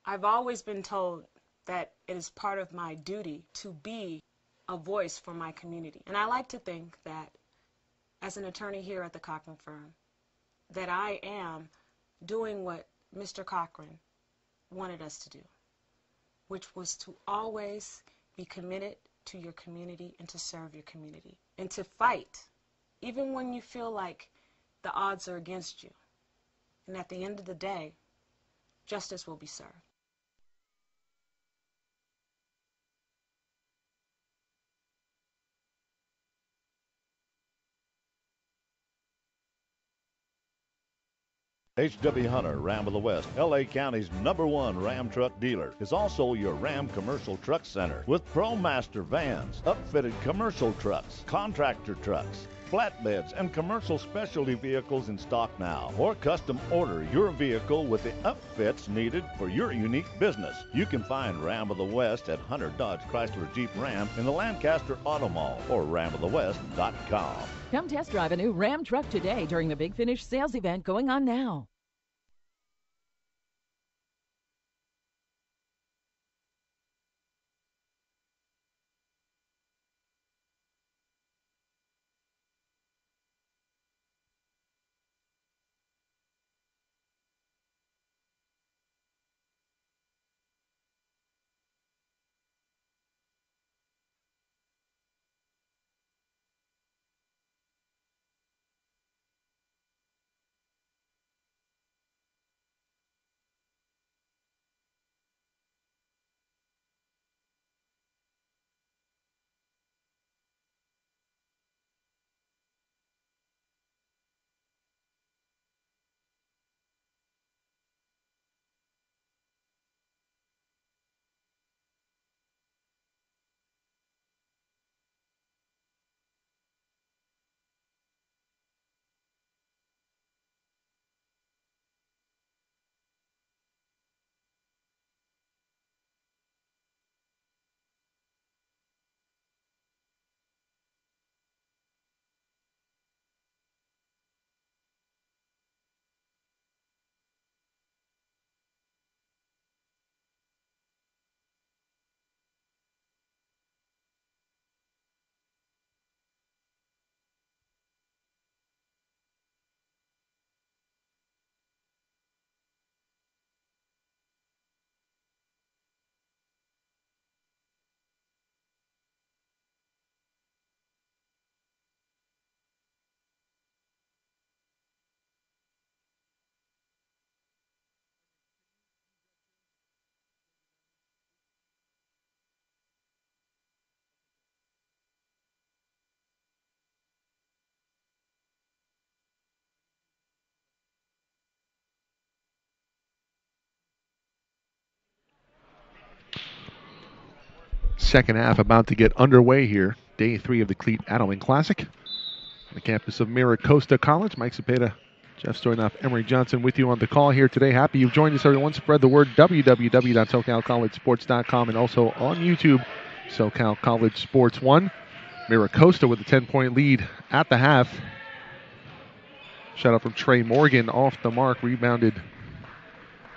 I've always been told that it is part of my duty to be a voice for my community. And I like to think that as an attorney here at the Cochran firm, that I am doing what Mr. Cochran wanted us to do, which was to always be committed to your community and to serve your community and to fight, even when you feel like the odds are against you. And at the end of the day, justice will be served. H.W. Hunter, Ram of the West, L.A. County's #1 Ram truck dealer, is also your Ram Commercial Truck Center with ProMaster vans, upfitted commercial trucks, contractor trucks, flatbeds, and commercial specialty vehicles in stock now. Or custom order your vehicle with the upfits needed for your unique business. You can find Ram of the West at Hunter Dodge Chrysler Jeep Ram in the Lancaster Auto Mall or ramofthewest.com. Come test drive a new Ram truck today during the Big Finish sales event going on now. Second half about to get underway here. Day 3 of the Cleat Adelman Classic. On the campus of Mira, Costa College. Mike Cepeda, Jeff Stoynoff, Emery Johnson with you on the call here today. Happy you've joined us, everyone. Spread the word, www.socalcollegesports.com, and also on YouTube, SoCal College Sports 1. Mira Costa with a 10-point lead at the half. Shot up from Trey Morgan off the mark, rebounded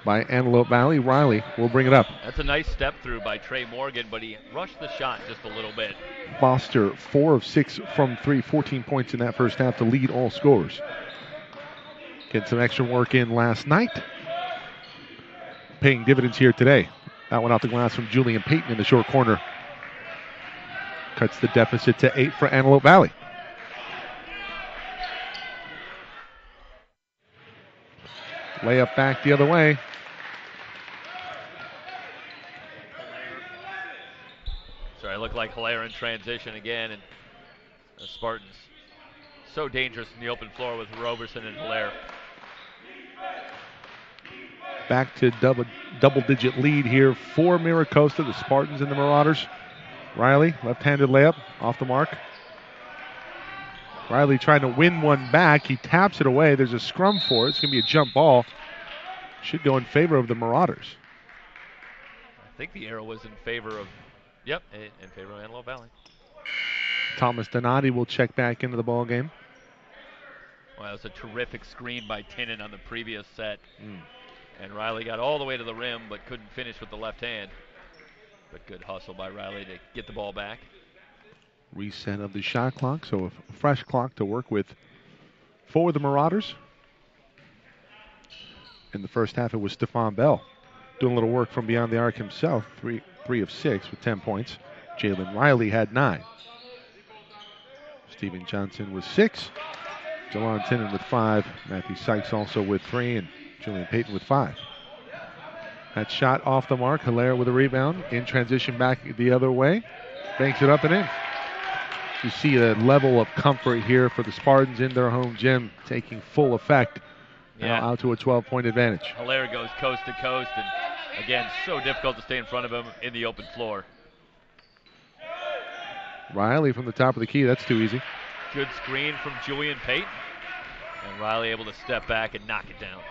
by Antelope Valley. Riley will bring it up. That's a nice step through by Trey Morgan, but he rushed the shot just a little bit. Foster, 4 of 6 from 3, 14 points in that first half to lead all scorers. Getting some extra work in last night. Paying dividends here today. That one off the glass from Julian Payton in the short corner. Cuts the deficit to 8 for Antelope Valley. Layup back the other way. Sorry, looked like Hilaire in transition again, and the Spartans so dangerous in the open floor with Roberson and Hilaire. Back to double-digit lead here for Mira Costa, the Spartans and the Marauders. Riley, left-handed layup, off the mark. Riley trying to win one back. He taps it away. There's a scrum for it. It's going to be a jump ball. Should go in favor of the Marauders. I think the arrow was in favor of, in favor of Antelope Valley. Thomas Donati will check back into the ball game. Well, that was a terrific screen by Tinnen on the previous set. And Riley got all the way to the rim, but couldn't finish with the left hand. But good hustle by Riley to get the ball back. Reset of the shot clock, so a fresh clock to work with for the Marauders. In the first half, it was Stephon Bell doing a little work from beyond the arc himself. Three of 6 with 10 points. Jalen Riley had 9. Steven Johnson with 6. Jelon Tinnen with 5. Matthew Sykes also with 3. And Julian Payton with 5. That shot off the mark. Hilaire with a rebound. In transition back the other way. Banks it up and in. You see a level of comfort here for the Spartans in their home gym taking full effect. Yeah. Now out to a 12-point advantage. Hilaire goes coast to coast, and again, so difficult to stay in front of him in the open floor. Riley from the top of the key. That's too easy. Good screen from Julian Payton. And Riley able to step back and knock it down.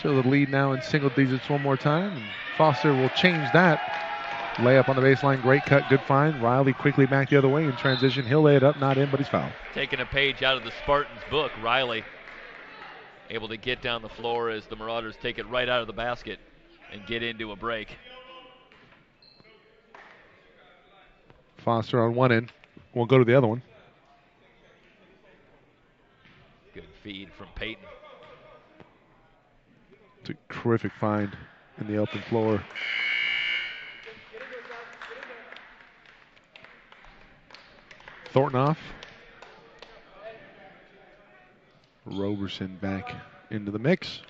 So the lead now in single digits one more time. And Foster will change that. Layup on the baseline, great cut, good find. Riley quickly back the other way in transition. He'll lay it up, not in, but he's fouled. Taking a page out of the Spartans' book, Riley able to get down the floor as the Marauders take it right out of the basket and get into a break. Foster on one end. We'll go to the other one. Good feed from Payton. It's a terrific find in the open floor. Thornton off. Roberson back into the mix.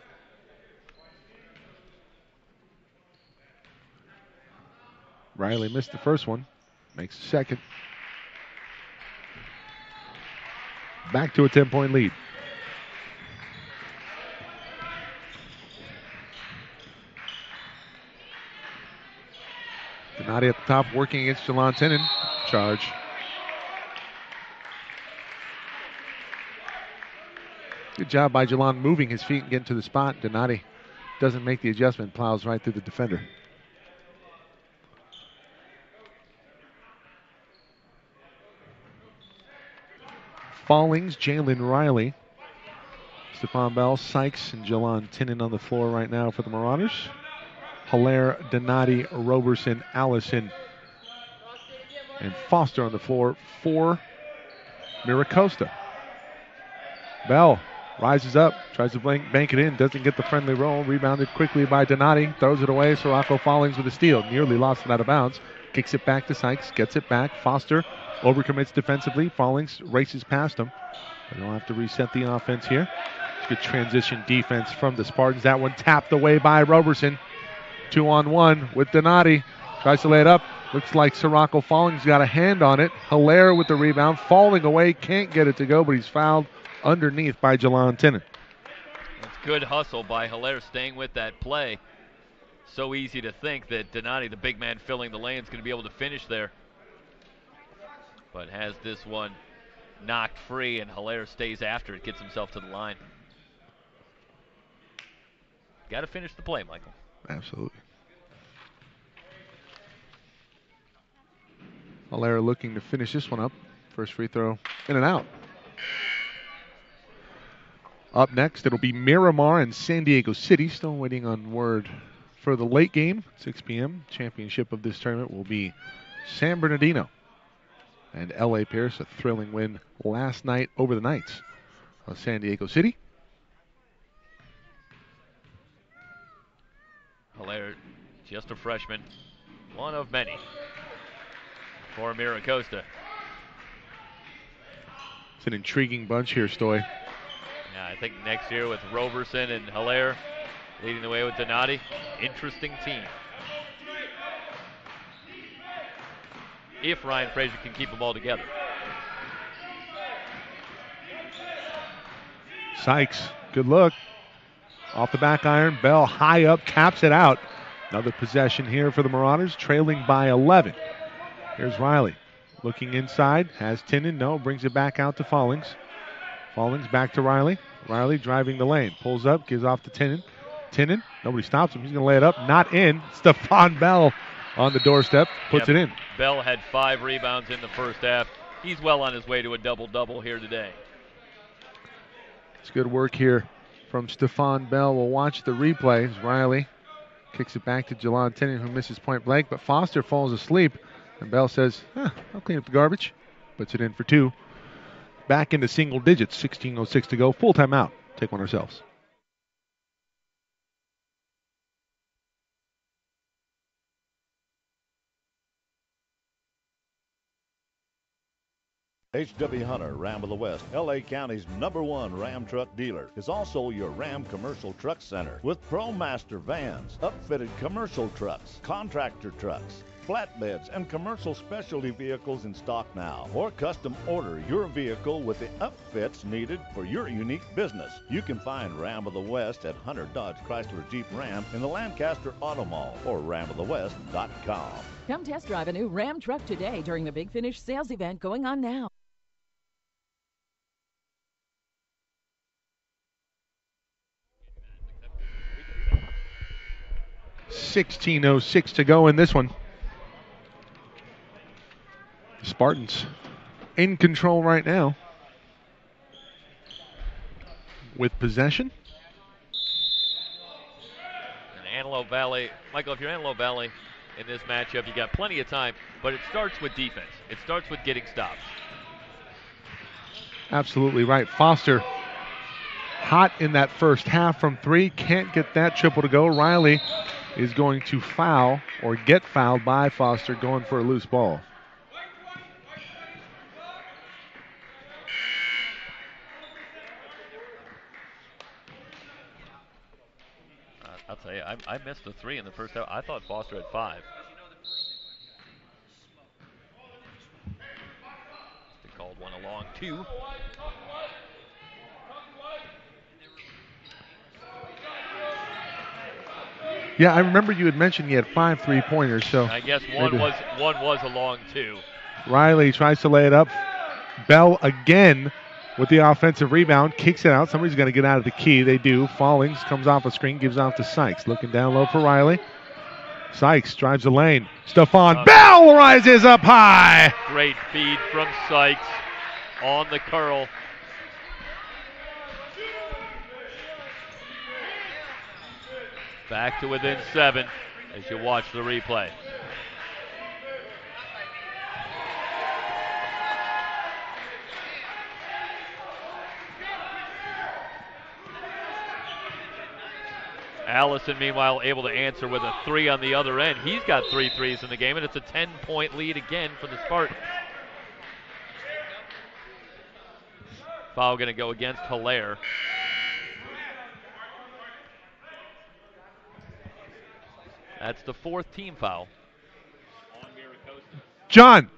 Riley missed the first one. Makes the second. Back to a 10-point lead. Donati at the top working against Jelon Tinnen. Charge. Good job by Jelon moving his feet and getting to the spot. Donati doesn't make the adjustment, plows right through the defender. Fallings, Jalen Riley, Stephon Bell, Sykes, and Jelon Tinnen on the floor right now for the Marauders. Hilaire, Donati, Roberson, Allison, and Foster on the floor for Mira Costa. Bell rises up, tries to bank it in, doesn't get the friendly roll. Rebounded quickly by Donati, throws it away. Sirocco Fallings with a steal, nearly lost it out of bounds. Kicks it back to Sykes, gets it back. Foster overcommits defensively. Fallings races past him. They'll have to reset the offense here. It's good transition defense from the Spartans. That one tapped away by Roberson. 2-on-1 with Donati. Tries to lay it up. Looks like Sirocco Fallings got a hand on it. Hilaire with the rebound. Falling away. Can't get it to go, but he's fouled underneath by Jelon Tinnen. That's good hustle by Hilaire staying with that play. So easy to think that Donati, the big man filling the lane, is going to be able to finish there. But has this one knocked free, and Hilaire stays after it, gets himself to the line. Got to finish the play, Michael. Absolutely. Hilaire looking to finish this one up. First free throw in and out. Up next, it'll be Miramar and San Diego City. Still waiting on word for the late game. 6 p.m. Championship of this tournament will be San Bernardino and L.A. Pierce. A thrilling win last night over the Knights of San Diego City. Hilaire, just a freshman, one of many for Mira Costa. It's an intriguing bunch here, Stoy. Yeah, I think next year with Roberson and Hilaire leading the way with Donati, interesting team. If Ryan Frazier can keep them all together. Sykes, good look. Off the back iron, Bell high up, taps it out. Another possession here for the Marauders, trailing by 11. Here's Riley, looking inside, has Tinnen, no, brings it back out to Fallings. Fallings back to Riley. Riley driving the lane, pulls up, gives off to Tinnen. Tinnen, nobody stops him, he's gonna lay it up, not in. Stephon Bell on the doorstep, puts it in. Bell had 5 rebounds in the first half. He's well on his way to a double-double here today. It's good work here from Stephon Bell. We'll watch the replay as Riley kicks it back to Jalon Tennant, who misses point blank, but Foster falls asleep, and Bell says, I'll clean up the garbage. Puts it in for two. Back into single digits, 16:06 to go. Full timeout. Take one ourselves. H.W. Hunter, Ram of the West, L.A. County's #1 Ram truck dealer, is also your Ram Commercial Truck Center with ProMaster vans, upfitted commercial trucks, contractor trucks, flatbeds, and commercial specialty vehicles in stock now. Or custom order your vehicle with the upfits needed for your unique business. You can find Ram of the West at Hunter Dodge Chrysler Jeep Ram in the Lancaster Auto Mall or ramofthewest.com. Come test drive a new Ram truck today during the Big Finish sales event going on now. 16:06 to go in this one. Spartans in control right now with possession. And Antelope Valley, Michael, if you're Antelope Valley in this matchup, you got plenty of time, but it starts with defense. It starts with getting stops. Absolutely right. Foster hot in that first half from three. Can't get that triple to go. Riley is going to foul or get fouled by Foster, going for a loose ball. I'll tell you, I missed the three in the first half. I thought Foster had 5. They called one a long 2. Yeah, I remember you had mentioned you had 5 3-pointers. So I guess one was a long 2. Riley tries to lay it up. Bell again with the offensive rebound, kicks it out. Somebody's got to get out of the key. They do. Fallings comes off a screen, gives off to Sykes. Looking down low for Riley. Sykes drives the lane. Stephon Bell rises up high. Great feed from Sykes on the curl. Back to within 7 as you watch the replay. Allison, meanwhile, able to answer with a 3 on the other end. He's got 3 threes in the game, and it's a 10-point lead again for the Spartans. Foul going to go against Hilaire. That's the 4th team foul. John.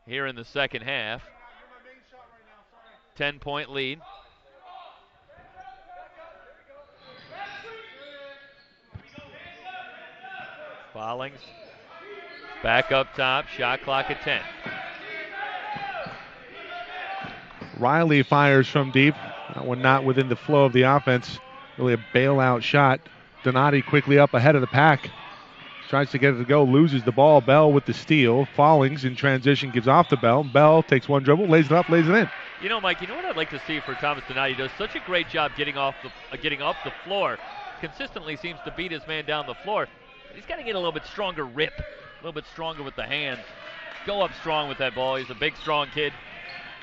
Here in the second half. 10-point lead. Fallings back up top, shot clock at 10. Riley fires from deep. That one not within the flow of the offense. Really a bailout shot. Donati quickly up ahead of the pack. Tries to get it to go, loses the ball. Bell with the steal. Fallings in transition gives off to Bell. Bell takes one dribble, lays it up, lays it in. You know, Mike, you know what I'd like to see for Thomas Donati? He does such a great job getting up the floor. Consistently seems to beat his man down the floor. He's got to get a little bit stronger rip, a little bit stronger with the hands. Go up strong with that ball. He's a big, strong kid.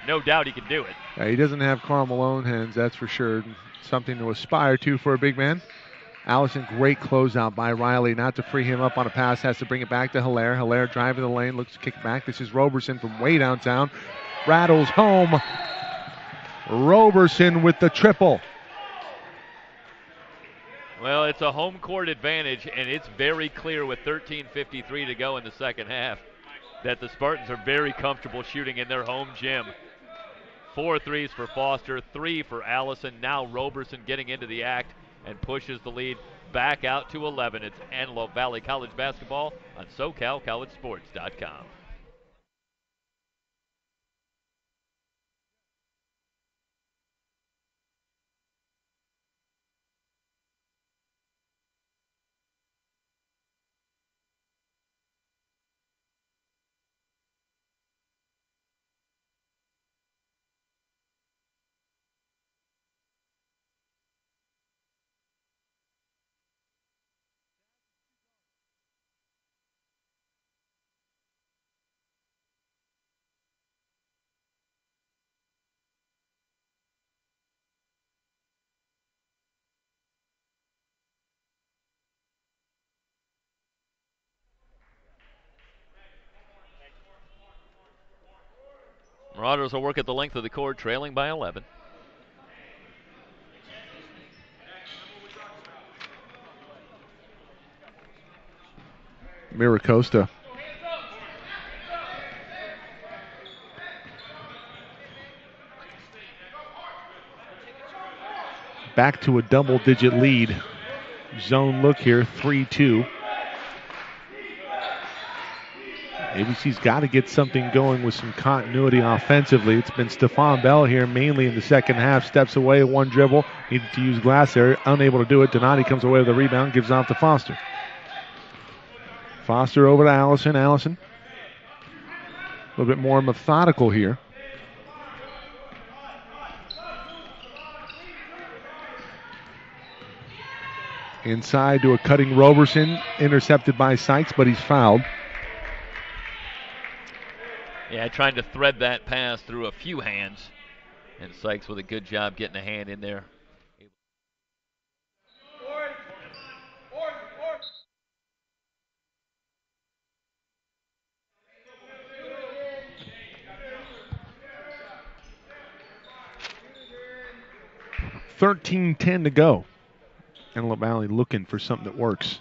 No doubt he can do it. Yeah, he doesn't have Karl Malone hands, that's for sure. Something to aspire to for a big man. Allison, great closeout by Riley. Not to free him up on a pass, has to bring it back to Hilaire. Hilaire driving the lane, looks to kick it back. This is Roberson from way downtown. Rattles home. Roberson with the triple. Well, it's a home court advantage, and it's very clear with 13:53 to go in the second half that the Spartans are very comfortable shooting in their home gym. 4 threes for Foster, 3 for Allison. Now Roberson getting into the act and pushes the lead back out to 11. It's Antelope Valley College basketball on SoCalCollegeSports.com. Marauders will work at the length of the court, trailing by 11. Mira Costa. Back to a double-digit lead. Zone look here, 3-2. AVC's got to get something going with some continuity offensively. It's been Stephon Bell here mainly in the second half. Steps away, one dribble, needed to use glass area, unable to do it. Donati comes away with a rebound, gives off to Foster. Foster over to Allison. Allison, a little bit more methodical here. Inside to a cutting Roberson, intercepted by Sykes, but he's fouled. Yeah, trying to thread that pass through a few hands. And Sykes with a good job getting a hand in there. $13-10 to go. Antelope Valley looking for something that works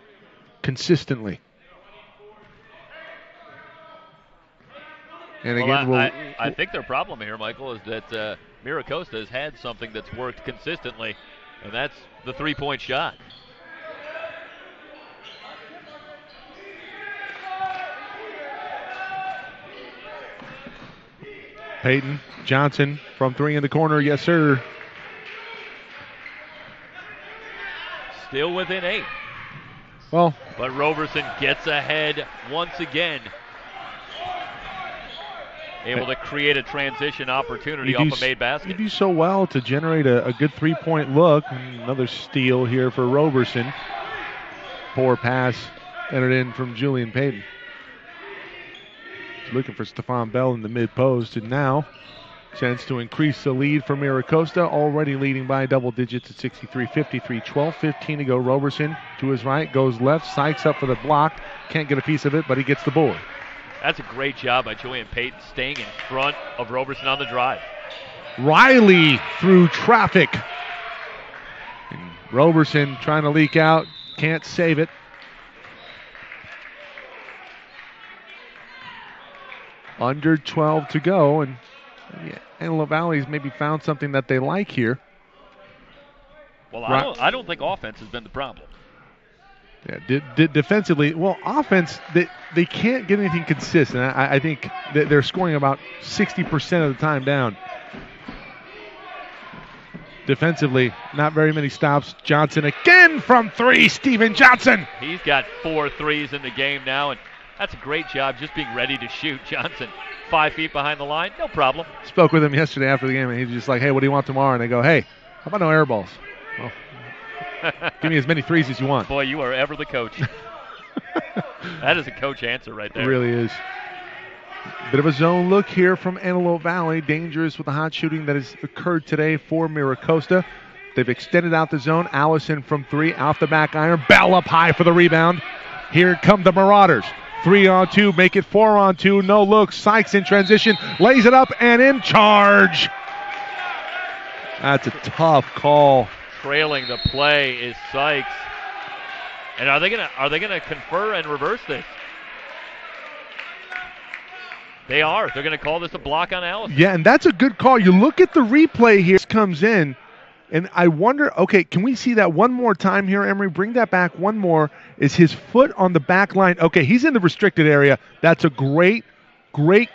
consistently. And again, I think their problem here, Michael, is that Mira Costa has had something that's worked consistently, and that's the three-point shot. Peyton Johnson from three in the corner, yes sir. Still within 8. Well, but Roberson gets ahead once again. Able to create a transition opportunity off a made basket. You do so well to generate a good three-point look. Another steal here for Roberson. Poor pass entered in from Julian Payton. He's looking for Stephon Bell in the mid-post, and now chance to increase the lead for Mira Costa, already leading by double digits at 63-53. 12-15 to go. Roberson to his right, goes left. Sykes up for the block. Can't get a piece of it, but he gets the board. That's a great job by Julian Payton staying in front of Roberson on the drive. Riley through traffic. And Roberson trying to leak out. Can't save it. Under 12 to go, and Antelope Valley's maybe found something that they like here. Well, I don't think offense has been the problem. Yeah, defensively, well, offense, they can't get anything consistent. I think that they're scoring about 60% of the time down. Defensively, not very many stops. Johnson again from three, Steven Johnson. He's got 4 threes in the game now, and that's a great job just being ready to shoot. Johnson, 5 feet behind the line, no problem. Spoke with him yesterday after the game, and he's just like, hey, what do you want tomorrow? And they go, hey, how about no air balls? Well, give me as many threes as you want. Boy, you are ever the coach. That is a coach answer right there. It really is. Bit of a zone look here from Antelope Valley. Dangerous with the hot shooting that has occurred today for Mira Costa. They've extended out the zone. Allison from three, off the back iron. Bell up high for the rebound. Here come the Marauders. 3-on-2, make it 4-on-2. No look. Sykes in transition, lays it up and in charge. That's a tough call. Trailing the play is Sykes. And are they gonna confer and reverse this? They are. They're gonna call this a block on Allison. Yeah, and that's a good call. You look at the replay here. This comes in, and I wonder, okay, can we see that one more time here, Emery? Bring that back one more. Is his foot on the back line? Okay, he's in the restricted area. That's a great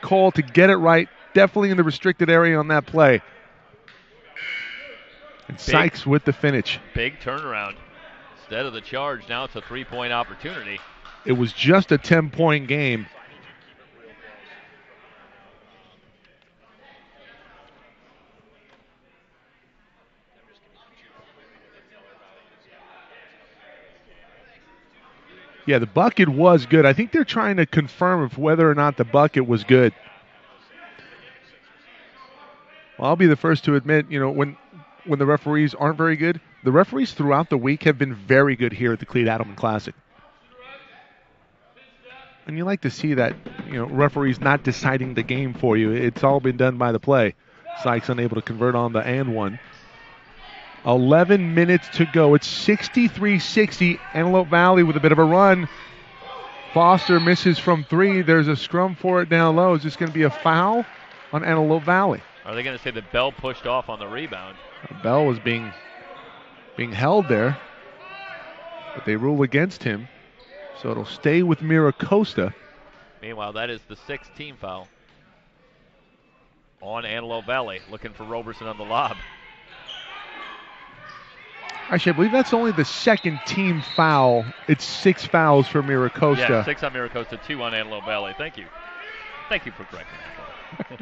call to get it right. Definitely in the restricted area on that play. And Sykes with the finish. Big turnaround. Instead of the charge, now it's a three-point opportunity. It was just a 10-point game. Yeah, the bucket was good. I think they're trying to confirm if whether or not the bucket was good. Well, I'll be the first to admit, when the referees aren't very good, the referees throughout the week have been very good here at the Cleat Adelman Classic. And you like to see that referees not deciding the game for you. It's all been done by the play. Sykes unable to convert on the and one. 11 minutes to go. It's 63-60. Antelope Valley with a bit of a run. Foster misses from 3. There's a scrum for it down low. Is this going to be a foul on Antelope Valley? Are they going to say that Bell pushed off on the rebound? Bell was being held there, but they rule against him. So it'll stay with Mira Costa. Meanwhile, that is the 6th team foul on Antelope Valley, looking for Roberson on the lob. Actually, I believe that's only the 2nd team foul. It's 6 fouls for Mira Costa. Yeah, 6 on Mira Costa, 2 on Antelope Valley. Thank you. Thank you for correcting that.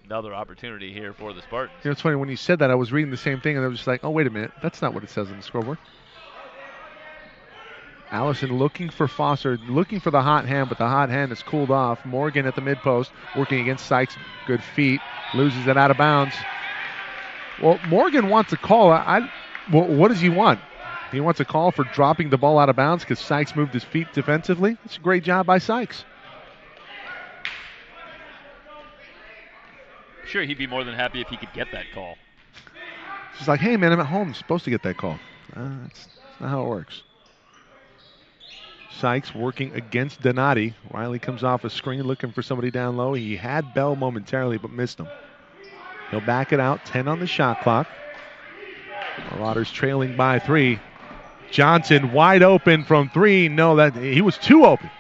Another opportunity here for the Spartans. It's funny, when you said that, I was reading the same thing, and I was just like, oh, wait a minute. That's not what it says on the scoreboard. Allison looking for Foster, looking for the hot hand, but the hot hand has cooled off. Morgan at the mid post, working against Sykes. Good feet. Loses it out of bounds. Well, Morgan wants a call. What does he want? He wants a call for dropping the ball out of bounds because Sykes moved his feet defensively. It's a great job by Sykes. Sure, he'd be more than happy if he could get that call. She's like, hey, man, I'm at home. I'm supposed to get that call. That's not how it works. Sykes working against Donati. Riley comes off a screen looking for somebody down low. He had Bell momentarily, but missed him. He'll back it out. 10 on the shot clock. Marauders trailing by 3. Johnson wide open from 3. No, he was too open.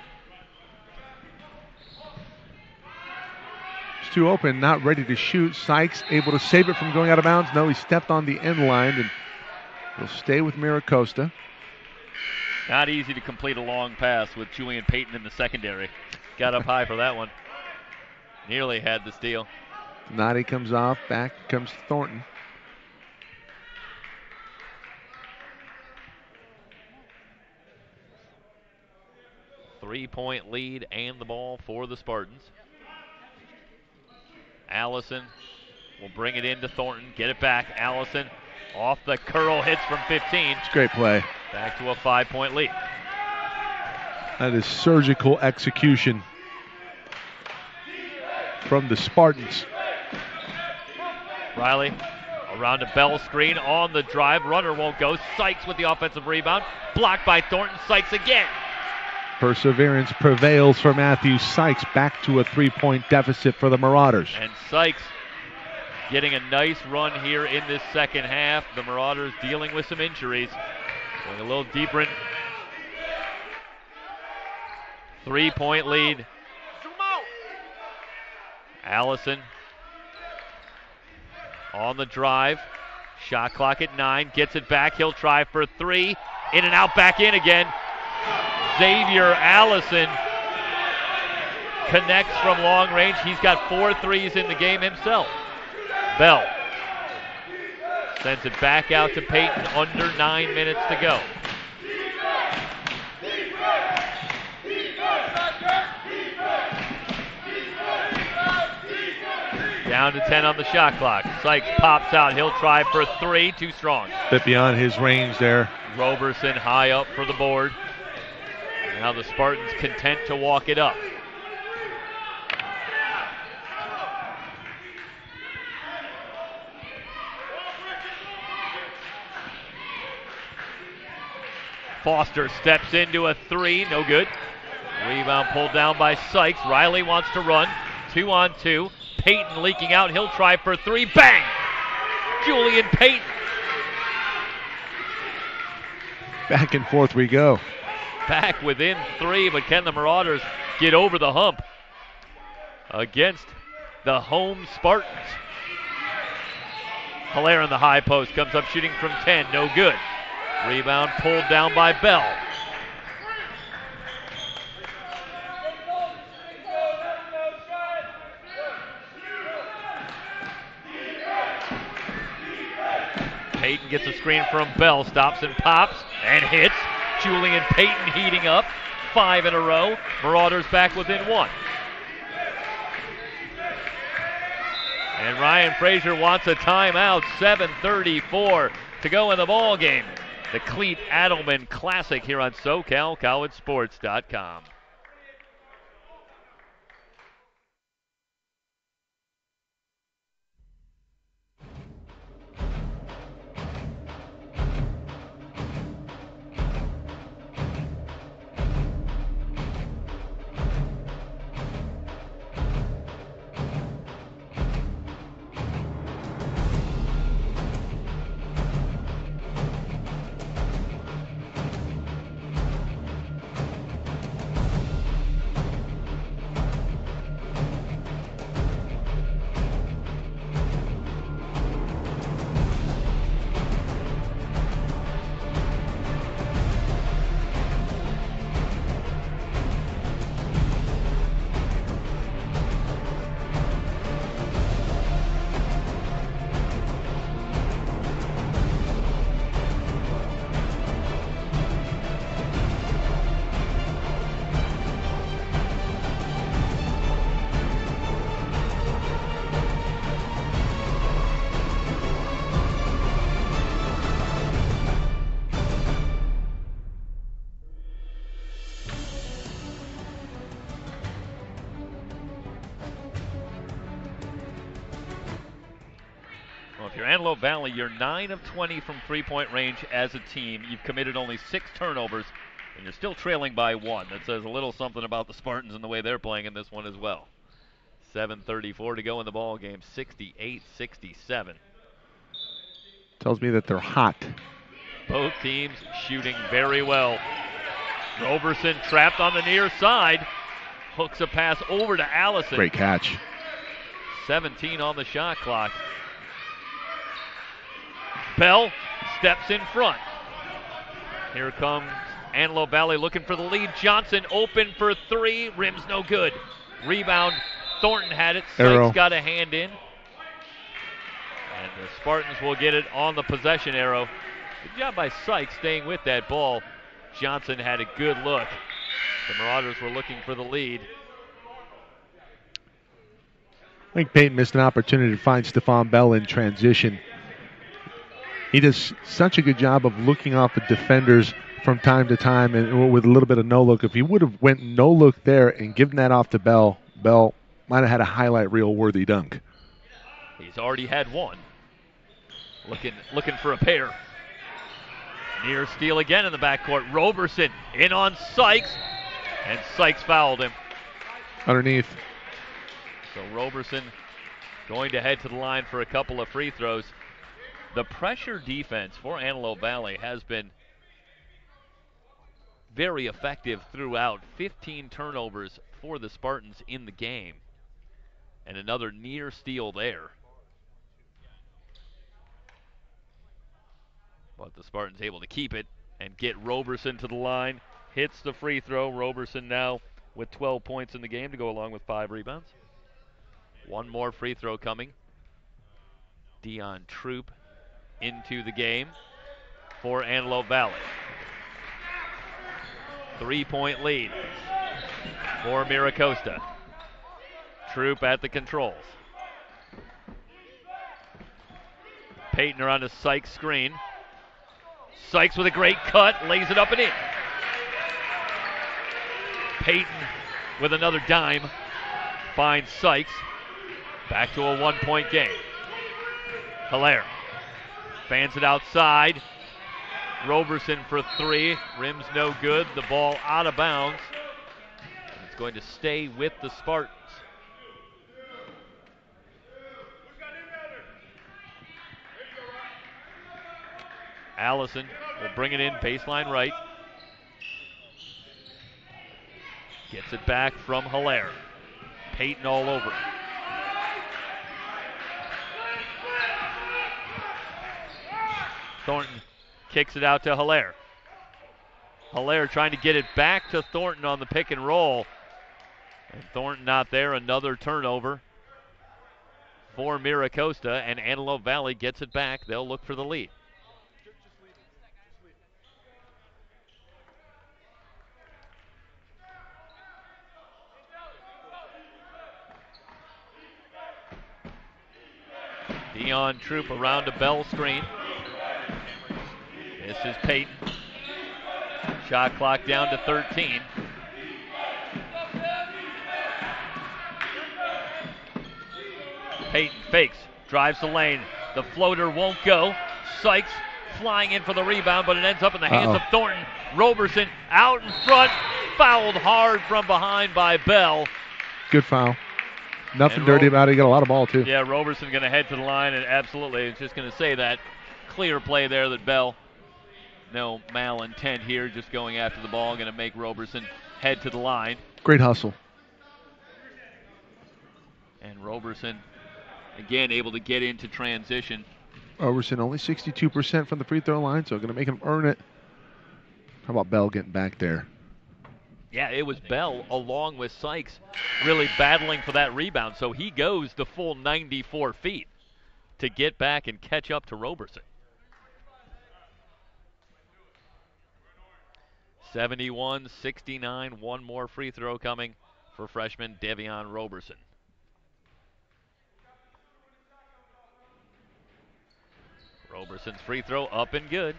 Too open, not ready to shoot. Sykes able to save it from going out of bounds. No, he stepped on the end line, and he'll stay with Mira Costa. Not easy to complete a long pass with Julian Payton in the secondary. Got up high for that one. Nearly had the steal. Nadi comes off. Back comes Thornton. Three-point lead and the ball for the Spartans. Allison will bring it into Thornton. Get it back. Allison off the curl, hits from 15. It's a great play. Back to a 5-point lead. That is surgical execution from the Spartans. Riley around a Bell screen on the drive. Runner won't go. Sykes with the offensive rebound. Blocked by Thornton. Sykes again. Perseverance prevails for Matthew Sykes. Back to a 3-point deficit for the Marauders. And Sykes getting a nice run here in this second half. The Marauders dealing with some injuries. Going a little deeper in. 3-point lead. Allison on the drive. Shot clock at 9. Gets it back. He'll try for 3. In and out, back in again. Xavier Allison connects from long range. He's got 4 threes in the game himself. Bell sends it back out to Payton. Under 9 minutes to go. Down to 10 on the shot clock. Sykes pops out. He'll try for 3. Too strong. Bit beyond his range there. Roberson high up for the board. Now the Spartans content to walk it up. Foster steps into a 3, no good. Rebound pulled down by Sykes. Riley wants to run. 2-on-2. Payton leaking out. He'll try for 3. Bang! Julian Payton. Back and forth we go. Back within 3, but can the Marauders get over the hump against the home Spartans? Hilaire in the high post, comes up shooting from 10, no good. Rebound pulled down by Bell. Payton gets a screen from Bell, stops and pops, and hits. Julian Payton heating up. 5 in a row. Marauders back within 1. And Ryan Frazier wants a timeout. 7:34 to go in the ball game. the Cleat Adelman Classic here on SoCalCollegeSports.com. If you're Antelope Valley, you're 9 of 20 from three-point range as a team. You've committed only 6 turnovers, and you're still trailing by 1. That says a little something about the Spartans and the way they're playing in this one as well. 7:34 to go in the ball game, 68-67. Tells me that they're hot. Both teams shooting very well. Roberson trapped on the near side. Hooks a pass over to Allison. Great catch. 17 on the shot clock. Bell steps in front. Here comes Antelope Valley looking for the lead. Johnson open for 3. Rim's no good. Rebound. Thornton had it. Sykes got a hand in. And the Spartans will get it on the possession arrow. Good job by Sykes staying with that ball. Johnson had a good look. The Marauders were looking for the lead. I think Peyton missed an opportunity to find Stephon Bell in transition. He does such a good job of looking off the defenders from time to time and with a little bit of no look. If he would have went no look there and given that off to Bell, Bell might have had a highlight reel worthy dunk. He's already had one. Looking for a pair. Near steal again in the backcourt. Roberson in on Sykes, and Sykes fouled him. Underneath. So Roberson going to head to the line for a couple of free throws. The pressure defense for Antelope Valley has been very effective throughout. 15 turnovers for the Spartans in the game. And another near steal there. But the Spartans able to keep it and get Roberson to the line. Hits the free throw. Roberson now with 12 points in the game to go along with 5 rebounds. One more free throw coming. Dion Troop into the game for Antelope Valley. 3-point lead for Mira Costa. Troop at the controls. Peyton around a Sykes screen. Sykes with a great cut, lays it up and in. Peyton with another dime finds Sykes. Back to a 1-point game. Hilaire fans it outside. Roberson for 3. Rim's no good. The ball out of bounds. It's going to stay with the Spartans. Allison will bring it in, baseline right. Gets it back from Hilaire. Peyton all over it. Thornton kicks it out to Hilaire. Hilaire trying to get it back to Thornton on the pick and roll. And Thornton not there, another turnover for Mira Costa, and Antelope Valley gets it back. They'll look for the lead. Dion Troop around a Bell screen. Misses Peyton. Shot clock down to 13. Peyton fakes, drives the lane. The floater won't go. Sykes flying in for the rebound, but it ends up in the hands of Thornton. Roberson out in front, fouled hard from behind by Bell. Good foul. Nothing dirty about it. He got a lot of ball, too. Yeah, Roberson going to head to the line, and absolutely, it's just going to say that. Clear play there that Bell, no malintent here, just going after the ball, going to make Roberson head to the line. Great hustle. And Roberson, again, able to get into transition. Roberson only 62% from the free throw line, so going to make him earn it. How about Bell getting back there? Yeah, it was Bell along with Sykes really battling for that rebound, so he goes the full 94 feet to get back and catch up to Roberson. 71-69, one more free throw coming for freshman Devion Roberson. Roberson's free throw up and good.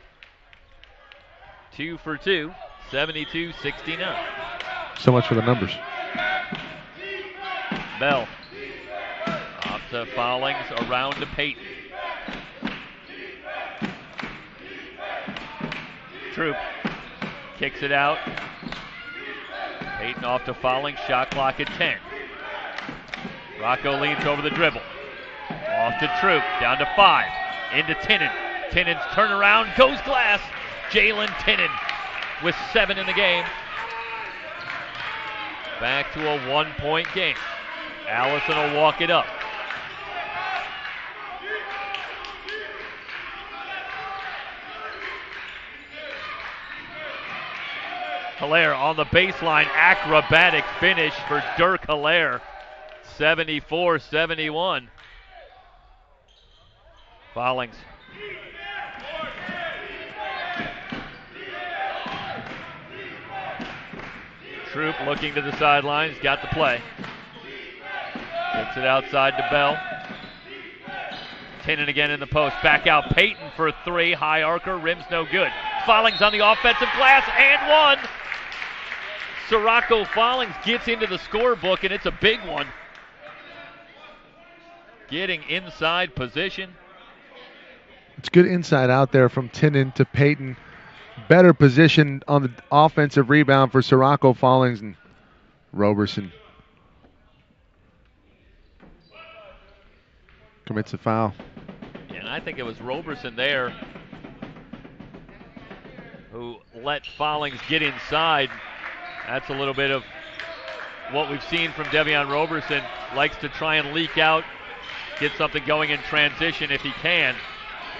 2 for 2, 72-69. So much for the numbers. Bell off to Foulings, around to Peyton. Troop kicks it out. Peyton off to Foulings, shot clock at 10. Rocco leans over the dribble. Off to Troop, down to 5. Into Tinnen. Tinnen's turnaround, goes glass. Jalen Tinnen with 7 in the game. Back to a 1-point game. Allison will walk it up. Hilaire on the baseline, acrobatic finish for Dirk Hilaire. 74-71. Foulings. Troop looking to the sidelines, got the play. Gets it outside to Bell. Tinnen again in the post, back out Peyton for 3, high archer, rim's no good. Foulings on the offensive glass, and one. Sirocco Foulings gets into the scorebook, and it's a big one. Getting inside position. It's good inside out there from Tinnen to Peyton. Better position on the offensive rebound for Sirocco Foulings and Roberson commits a foul. And I think it was Roberson there who let Foulings get inside. That's a little bit of what we've seen from Devion Roberson. Likes to try and leak out, get something going in transition if he can.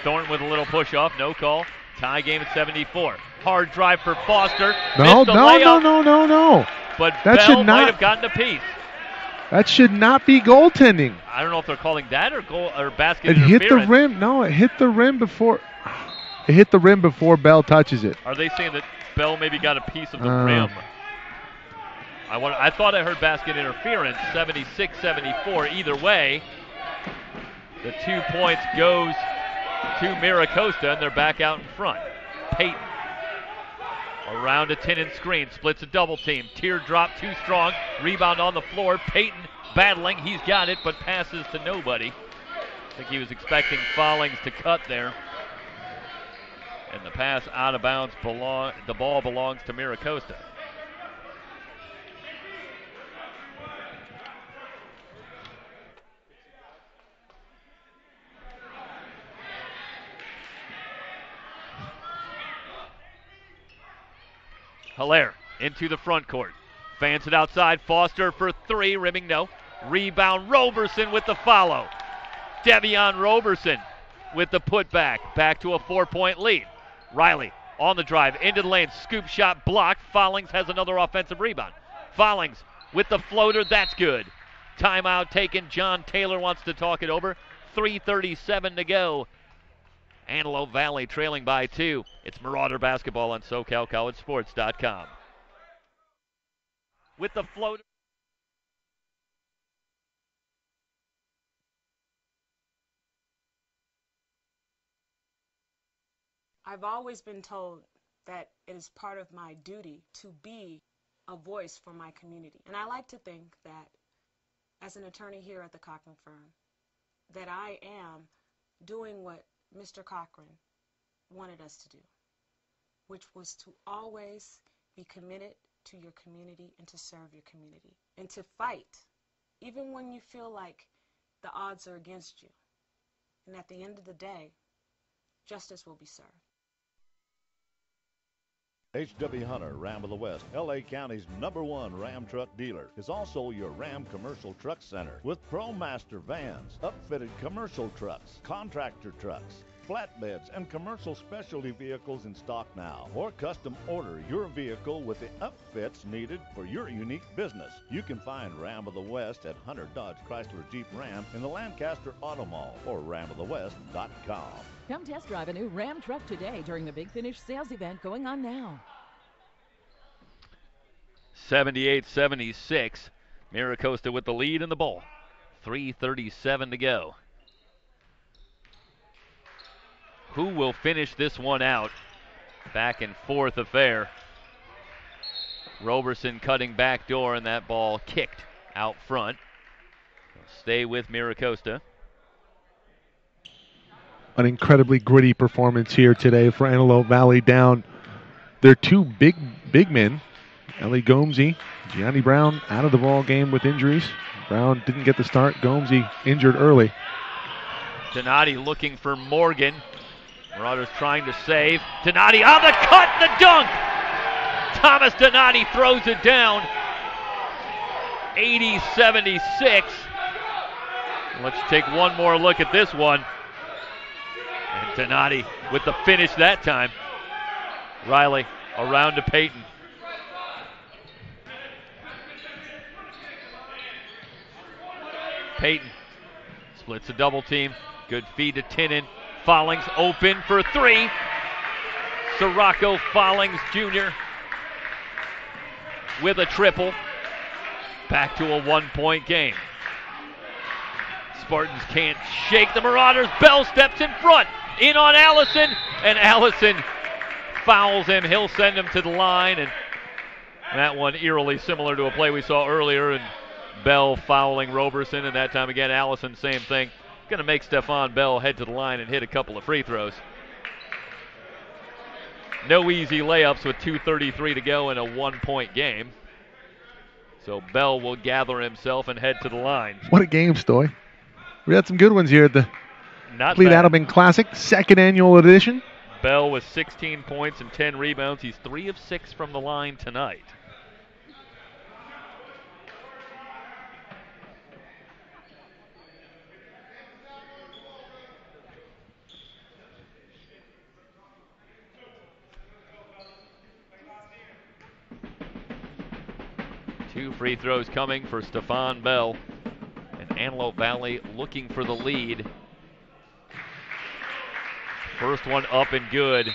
Thornton with a little push off, no call. Tie game at 74. Hard drive for Foster. No. But that Bell should not might have gotten a piece. That should not be goaltending. I don't know if they're calling that or goal or basket It interference. hit the rim. No, it hit the rim before. It hit the rim before Bell touches it. Are they saying that Bell maybe got a piece of the rim? I thought I heard basket interference. 76-74. Either way, the 2 points goes to Mira Costa, and they're back out in front. Peyton around a Tinnen screen, splits a double team. Teardrop too strong. Rebound on the floor. Peyton battling. He's got it, but passes to nobody. I think he was expecting Foulings to cut there. And the pass out of bounds. The ball belongs to Mira Costa. Hilaire into the front court. Fans it outside. Foster for 3. Rimming no. Rebound. Roberson with the follow. Devion Roberson with the putback. Back to a 4-point lead. Riley on the drive. Into the lane. Scoop shot blocked. Foulings has another offensive rebound. Foulings with the floater. That's good. Timeout taken. John Taylor wants to talk it over. 3:37 to go. Antelope Valley trailing by 2. It's Marauder basketball on SoCalCollegeSports.com. With the floater. I've always been told that it is part of my duty to be a voice for my community. And I like to think that as an attorney here at the Cochran firm, that I am doing what Mr. Cochran wanted us to do, which was to always be committed to your community and to serve your community and to fight, even when you feel like the odds are against you. And at the end of the day, justice will be served. H.W. Hunter, Ram of the West, L.A. County's #1 Ram truck dealer, is also your Ram Commercial Truck Center with ProMaster vans, upfitted commercial trucks, contractor trucks, flatbeds, and commercial specialty vehicles in stock now. Or custom order your vehicle with the upfits needed for your unique business. You can find Ram of the West at Hunter Dodge Chrysler Jeep Ram in the Lancaster Auto Mall or ramofthewest.com. Come test drive a new Ram truck today during the Big Finish sales event going on now. 78-76. Mira Costa with the lead in the ball. 3:37 to go. Who will finish this one out? Back and forth affair. Roberson cutting back door, and that ball kicked out front. Stay with Mira Costa. An incredibly gritty performance here today for Antelope Valley, down their two big men, Ellie Gomesy, Gianni Brown, out of the ball game with injuries. Brown didn't get the start. Gomesy injured early. Donati looking for Morgan. Marauders trying to save. Donati on the cut, the dunk! Thomas Donati throws it down. 80-76. Let's take one more look at this one. And Donati with the finish that time. Riley around to Peyton. Peyton splits a double team. Good feed to Tinnin. Follings open for three. Sirocco Follings Jr. with a triple. Back to a 1-point game. Spartans can't shake the Marauders. Bell steps in front. In on Allison, and Allison fouls him. He'll send him to the line, and that one eerily similar to a play we saw earlier, and Bell fouling Roberson, and that time again Allison, same thing. Going to make Stephon Bell head to the line and hit a couple of free throws. No easy layups with 2:33 to go in a 1-point game. So Bell will gather himself and head to the line. What a game, Stoy. We had some good ones here at the Not Cleat bad. Adelman Classic, second annual edition. Bell with 16 points and 10 rebounds. He's 3 of 6 from the line tonight. Two free throws coming for Stephon Bell. And Antelope Valley looking for the lead. First one up and good.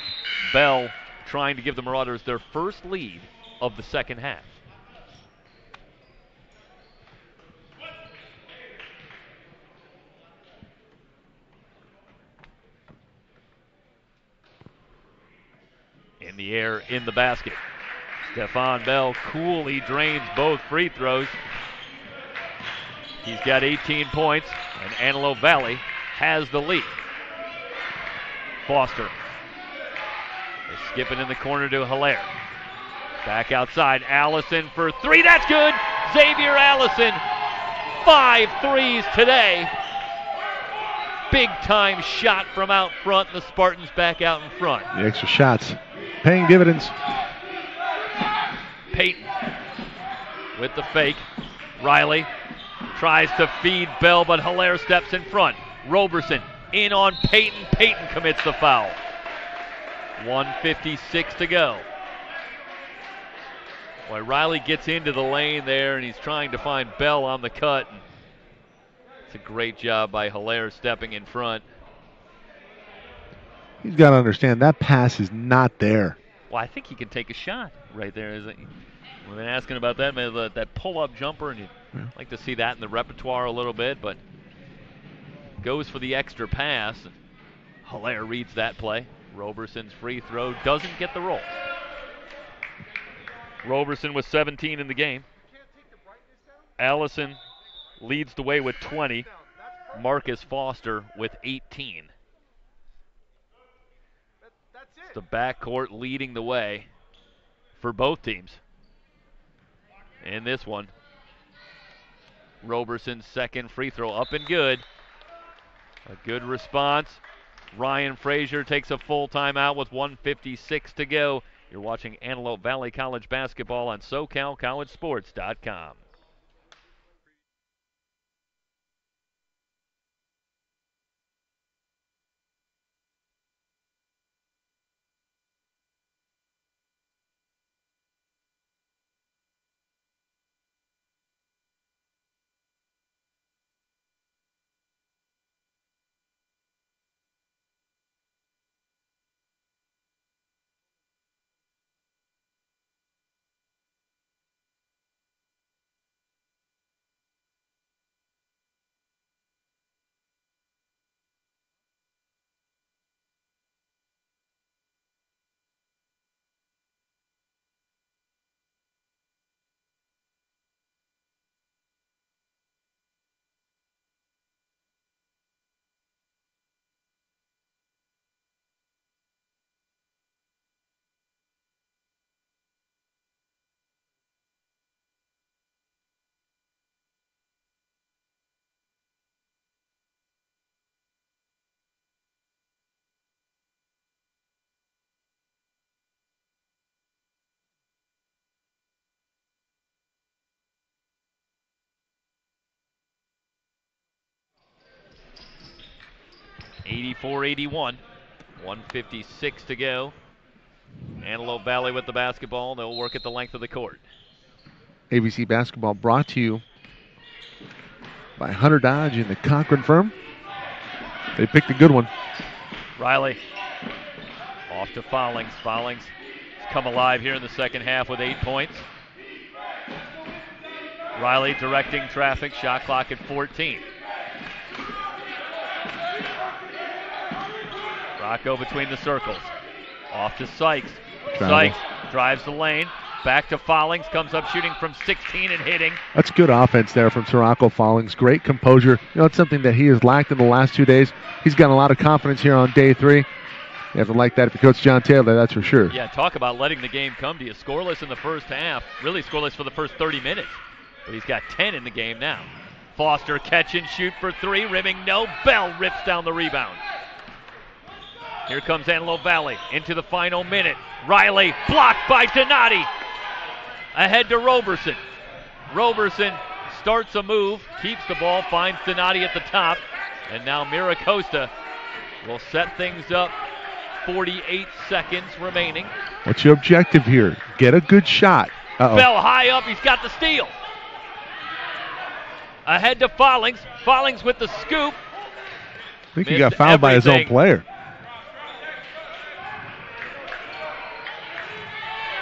Bell trying to give the Marauders their first lead of the second half. In the air, in the basket. Stephon Bell coolly drains both free throws. He's got 18 points, and Antelope Valley has the lead. Foster is skipping in the corner to Hilaire. Back outside, Allison for three. That's good. Xavier Allison, 5 threes today. Big time shot from out front. The Spartans back out in front. The extra shots paying dividends. Peyton with the fake. Riley tries to feed Bell, but Hilaire steps in front. Roberson in on Peyton. Peyton commits the foul. 1:56 to go. Boy, Riley gets into the lane there, and he's trying to find Bell on the cut. It's a great job by Hilaire stepping in front. He's got to understand that pass is not there. Well, I think he can take a shot right there. We've been asking about that, man, that pull-up jumper, and you'd like to see that in the repertoire a little bit, but goes for the extra pass. Hilaire reads that play. Roberson's free throw doesn't get the roll. Roberson with 17 in the game. Allison leads the way with 20. Marcus Foster with 18. It's the backcourt leading the way for both teams in this one. Roberson's second free throw up and good. A good response. Ryan Frazier takes a full timeout with 1:56 to go. You're watching Antelope Valley College basketball on SoCalCollegeSports.com. (84-81). 1:56 to go. Antelope Valley with the basketball. They'll work at the length of the court. AVC basketball brought to you by Hunter Dodge and the Cochran firm. They picked a good one. Riley off to Follings. Follings has come alive here in the second half with 8 points. Riley directing traffic. Shot clock at 14. Rocco between the circles. Off to Sykes. Sykes drives the lane. Back to Follings. Comes up shooting from 16 and hitting. That's good offense there from Sirocco Follings. Great composure. You know, it's something that he has lacked in the last 2 days. He's got a lot of confidence here on day 3. You have to like that if you coach John Taylor, that's for sure. Yeah, talk about letting the game come to you. Scoreless in the first half. Really scoreless for the first 30 minutes. But he's got 10 in the game now. Foster catch and shoot for 3. Rimming no. Bell rips down the rebound. Here comes Antelope Valley into the final minute. Riley blocked by Donati. Ahead to Roberson. Roberson starts a move, keeps the ball, finds Donati at the top. And now Mira Costa will set things up. 48 seconds remaining. What's your objective here? Get a good shot. Bell high up, he's got the steal. Ahead to Follings. Follings with the scoop. I think he got fouled by his own player.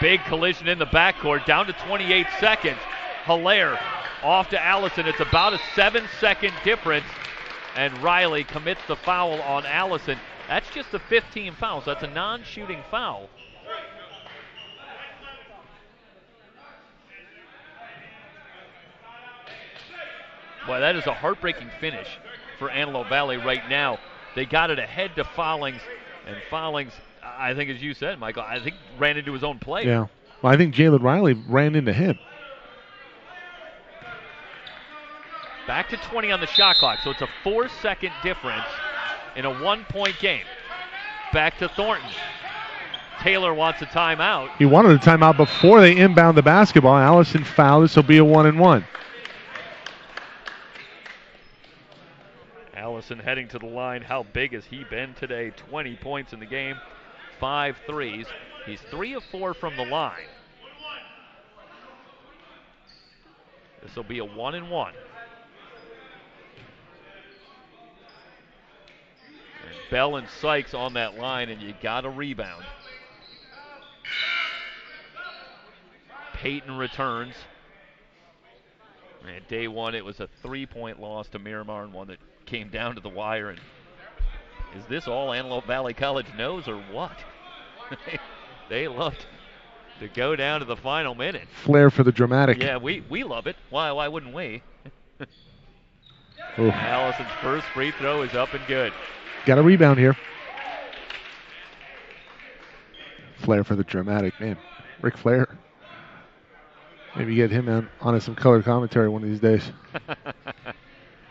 Big collision in the backcourt, down to 28 seconds. Hilaire off to Allison. It's about a 7-second difference, and Riley commits the foul on Allison. That's just the 15 fouls. That's a non-shooting foul. Boy, that is a heartbreaking finish for Antelope Valley right now. They got it ahead to Follings, and Follings, I think, as you said, Michael, I think ran into his own player. Yeah. Well, I think Jalen Riley ran into him. Back to 20 on the shot clock, so it's a 4-second difference in a 1-point game. Back to Thornton. Taylor wants a timeout. He wanted a timeout before they inbound the basketball. Allison fouled. This will be a 1-and-1. Allison heading to the line. How big has he been today? 20 points in the game, 5 threes. He's 3 of 4 from the line. This will be a 1-and-1. And Bell and Sykes on that line, and you got a rebound. Peyton returns. And day 1, it was a 3-point loss to Miramar, and one that came down to the wire, and Is this all Antelope Valley College knows or what? They love to go down to the final minute. Flair for the dramatic. Yeah, we love it. Why wouldn't we? Oof. Allison's first free throw is up and good. Got a rebound here. Flair for the dramatic. Man, Ric Flair. Maybe get him on some color commentary one of these days.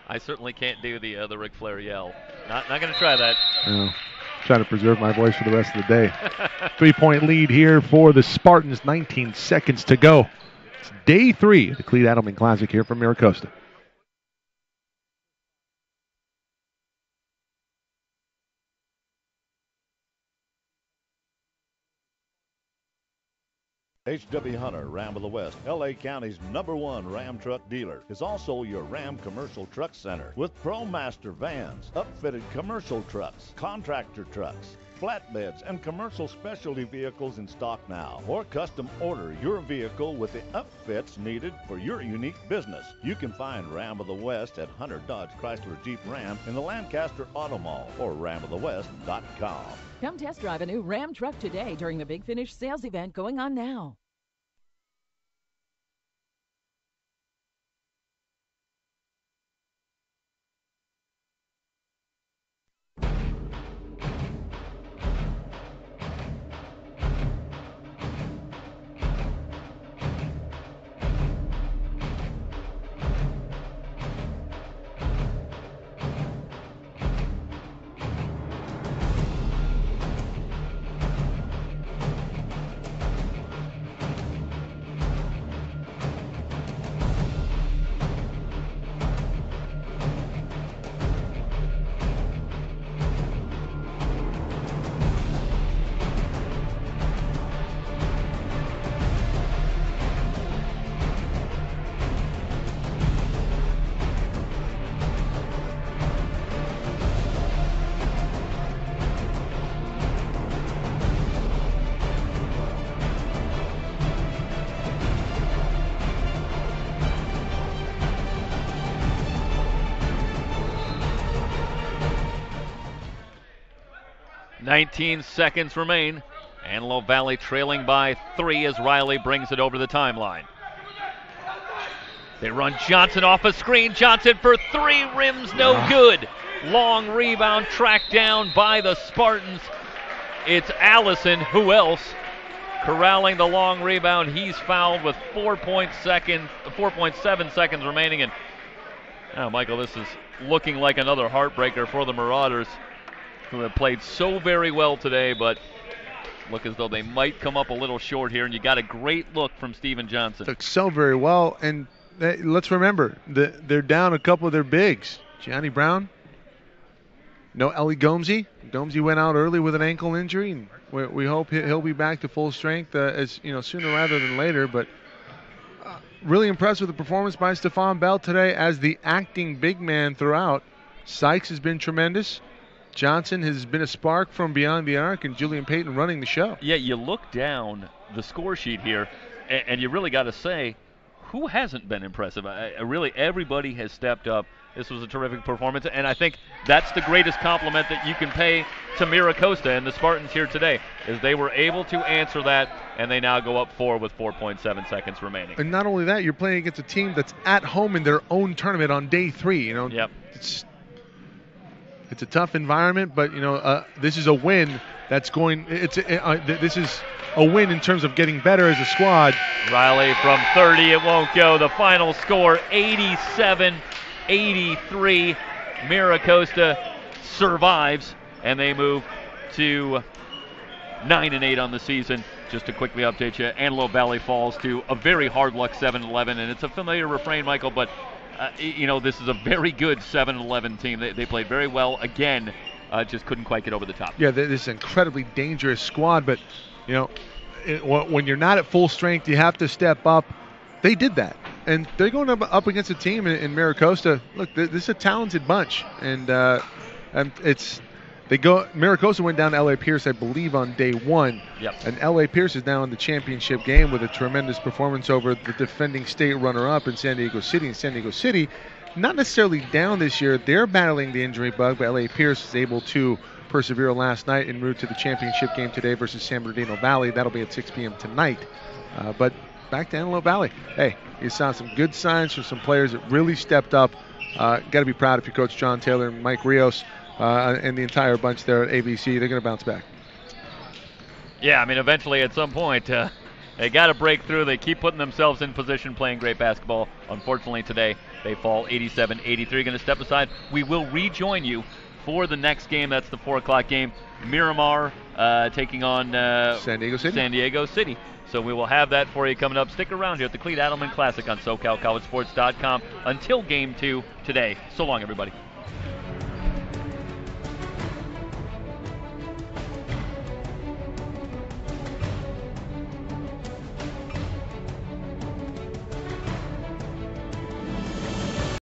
I certainly can't do the Ric Flair yell. Not going to try that. No. Trying to preserve my voice for the rest of the day. 3-point lead here for the Spartans. 19 seconds to go. It's day 3 of the Cleat Adelman Classic here from Mira, Costa. H.W. Hunter, Ram of the West, L.A. County's #1 Ram truck dealer, is also your Ram Commercial Truck Center with ProMaster vans, upfitted commercial trucks, contractor trucks, flatbeds, and commercial specialty vehicles in stock now. Or custom order your vehicle with the upfits needed for your unique business. You can find Ram of the West at Hunter Dodge Chrysler Jeep Ram in the Lancaster Auto Mall or ramofthewest.com. Come test drive a new Ram truck today during the Big Finish sales event going on now. "19 seconds remain. Antelope Valley trailing by 3 as Riley brings it over the timeline. They run Johnson off a screen. Johnson for 3, rims no good. Long rebound tracked down by the Spartans. It's Allison. Who else? Corralling the long rebound. He's fouled with 4.7 seconds remaining. And now, Michael, this is looking like another heartbreaker for the Marauders, who have played so very well today, but look as though they might come up a little short here. And you got a great look from Steven Johnson. Took so very well, and let's remember, they're down a couple of their bigs. Gianni Brown, no Ellie Gomesy. Gomesy went out early with an ankle injury, and we hope he'll be back to full strength sooner rather than later. But really impressed with the performance by Stephon Bell today as the acting big man throughout. Sykes has been tremendous. Johnson has been a spark from beyond the arc, and Julian Payton running the show. Yeah, you look down the score sheet here, and you really got to say, who hasn't been impressive? Really, everybody has stepped up. This was a terrific performance, and I think that's the greatest compliment that you can pay to Mira Costa and the Spartans here today, is they were able to answer that, and they now go up 4 with 4.7 seconds remaining. And not only that, you're playing against a team that's at home in their own tournament on day 3. Yep. It's a tough environment, but this is a win. This is a win in terms of getting better as a squad. Riley from 30, it won't go. The final score, 87-83. Mira Costa survives, and they move to 9-8 on the season. Just to quickly update you, Antelope Valley falls to a very hard luck 7-11, and it's a familiar refrain, Michael, but this is a very good 7-11 team. They played very well again, just couldn't quite get over the top. Yeah, this is an incredibly dangerous squad, but when you're not at full strength, you have to step up. They did that, and they're going up against a team in Mira Costa. Look, this is a talented bunch, and Mira Costa went down to L.A. Pierce, I believe, on day 1. Yep. And L.A. Pierce is now in the championship game with a tremendous performance over the defending state runner-up in San Diego City. And San Diego City not necessarily down this year. They're battling the injury bug, but LA Pierce is able to persevere last night en route to the championship game today versus San Bernardino Valley. That'll be at 6 p.m. tonight. But back to Antelope Valley. Hey, you saw some good signs from some players that really stepped up. Got to be proud of your coach, John Taylor and Mike Rios, and the entire bunch there at AVC. They're going to bounce back. Yeah, I mean, eventually at some point, they got to break through. They keep putting themselves in position, playing great basketball. Unfortunately, today they fall 87-83. Going to step aside. We will rejoin you for the next game. That's the 4 o'clock game. Miramar taking on San Diego City. So we will have that for you coming up. Stick around here at the Cleat Adelman Classic on SoCalCollegeSports.com until Game 2 today. So long, everybody.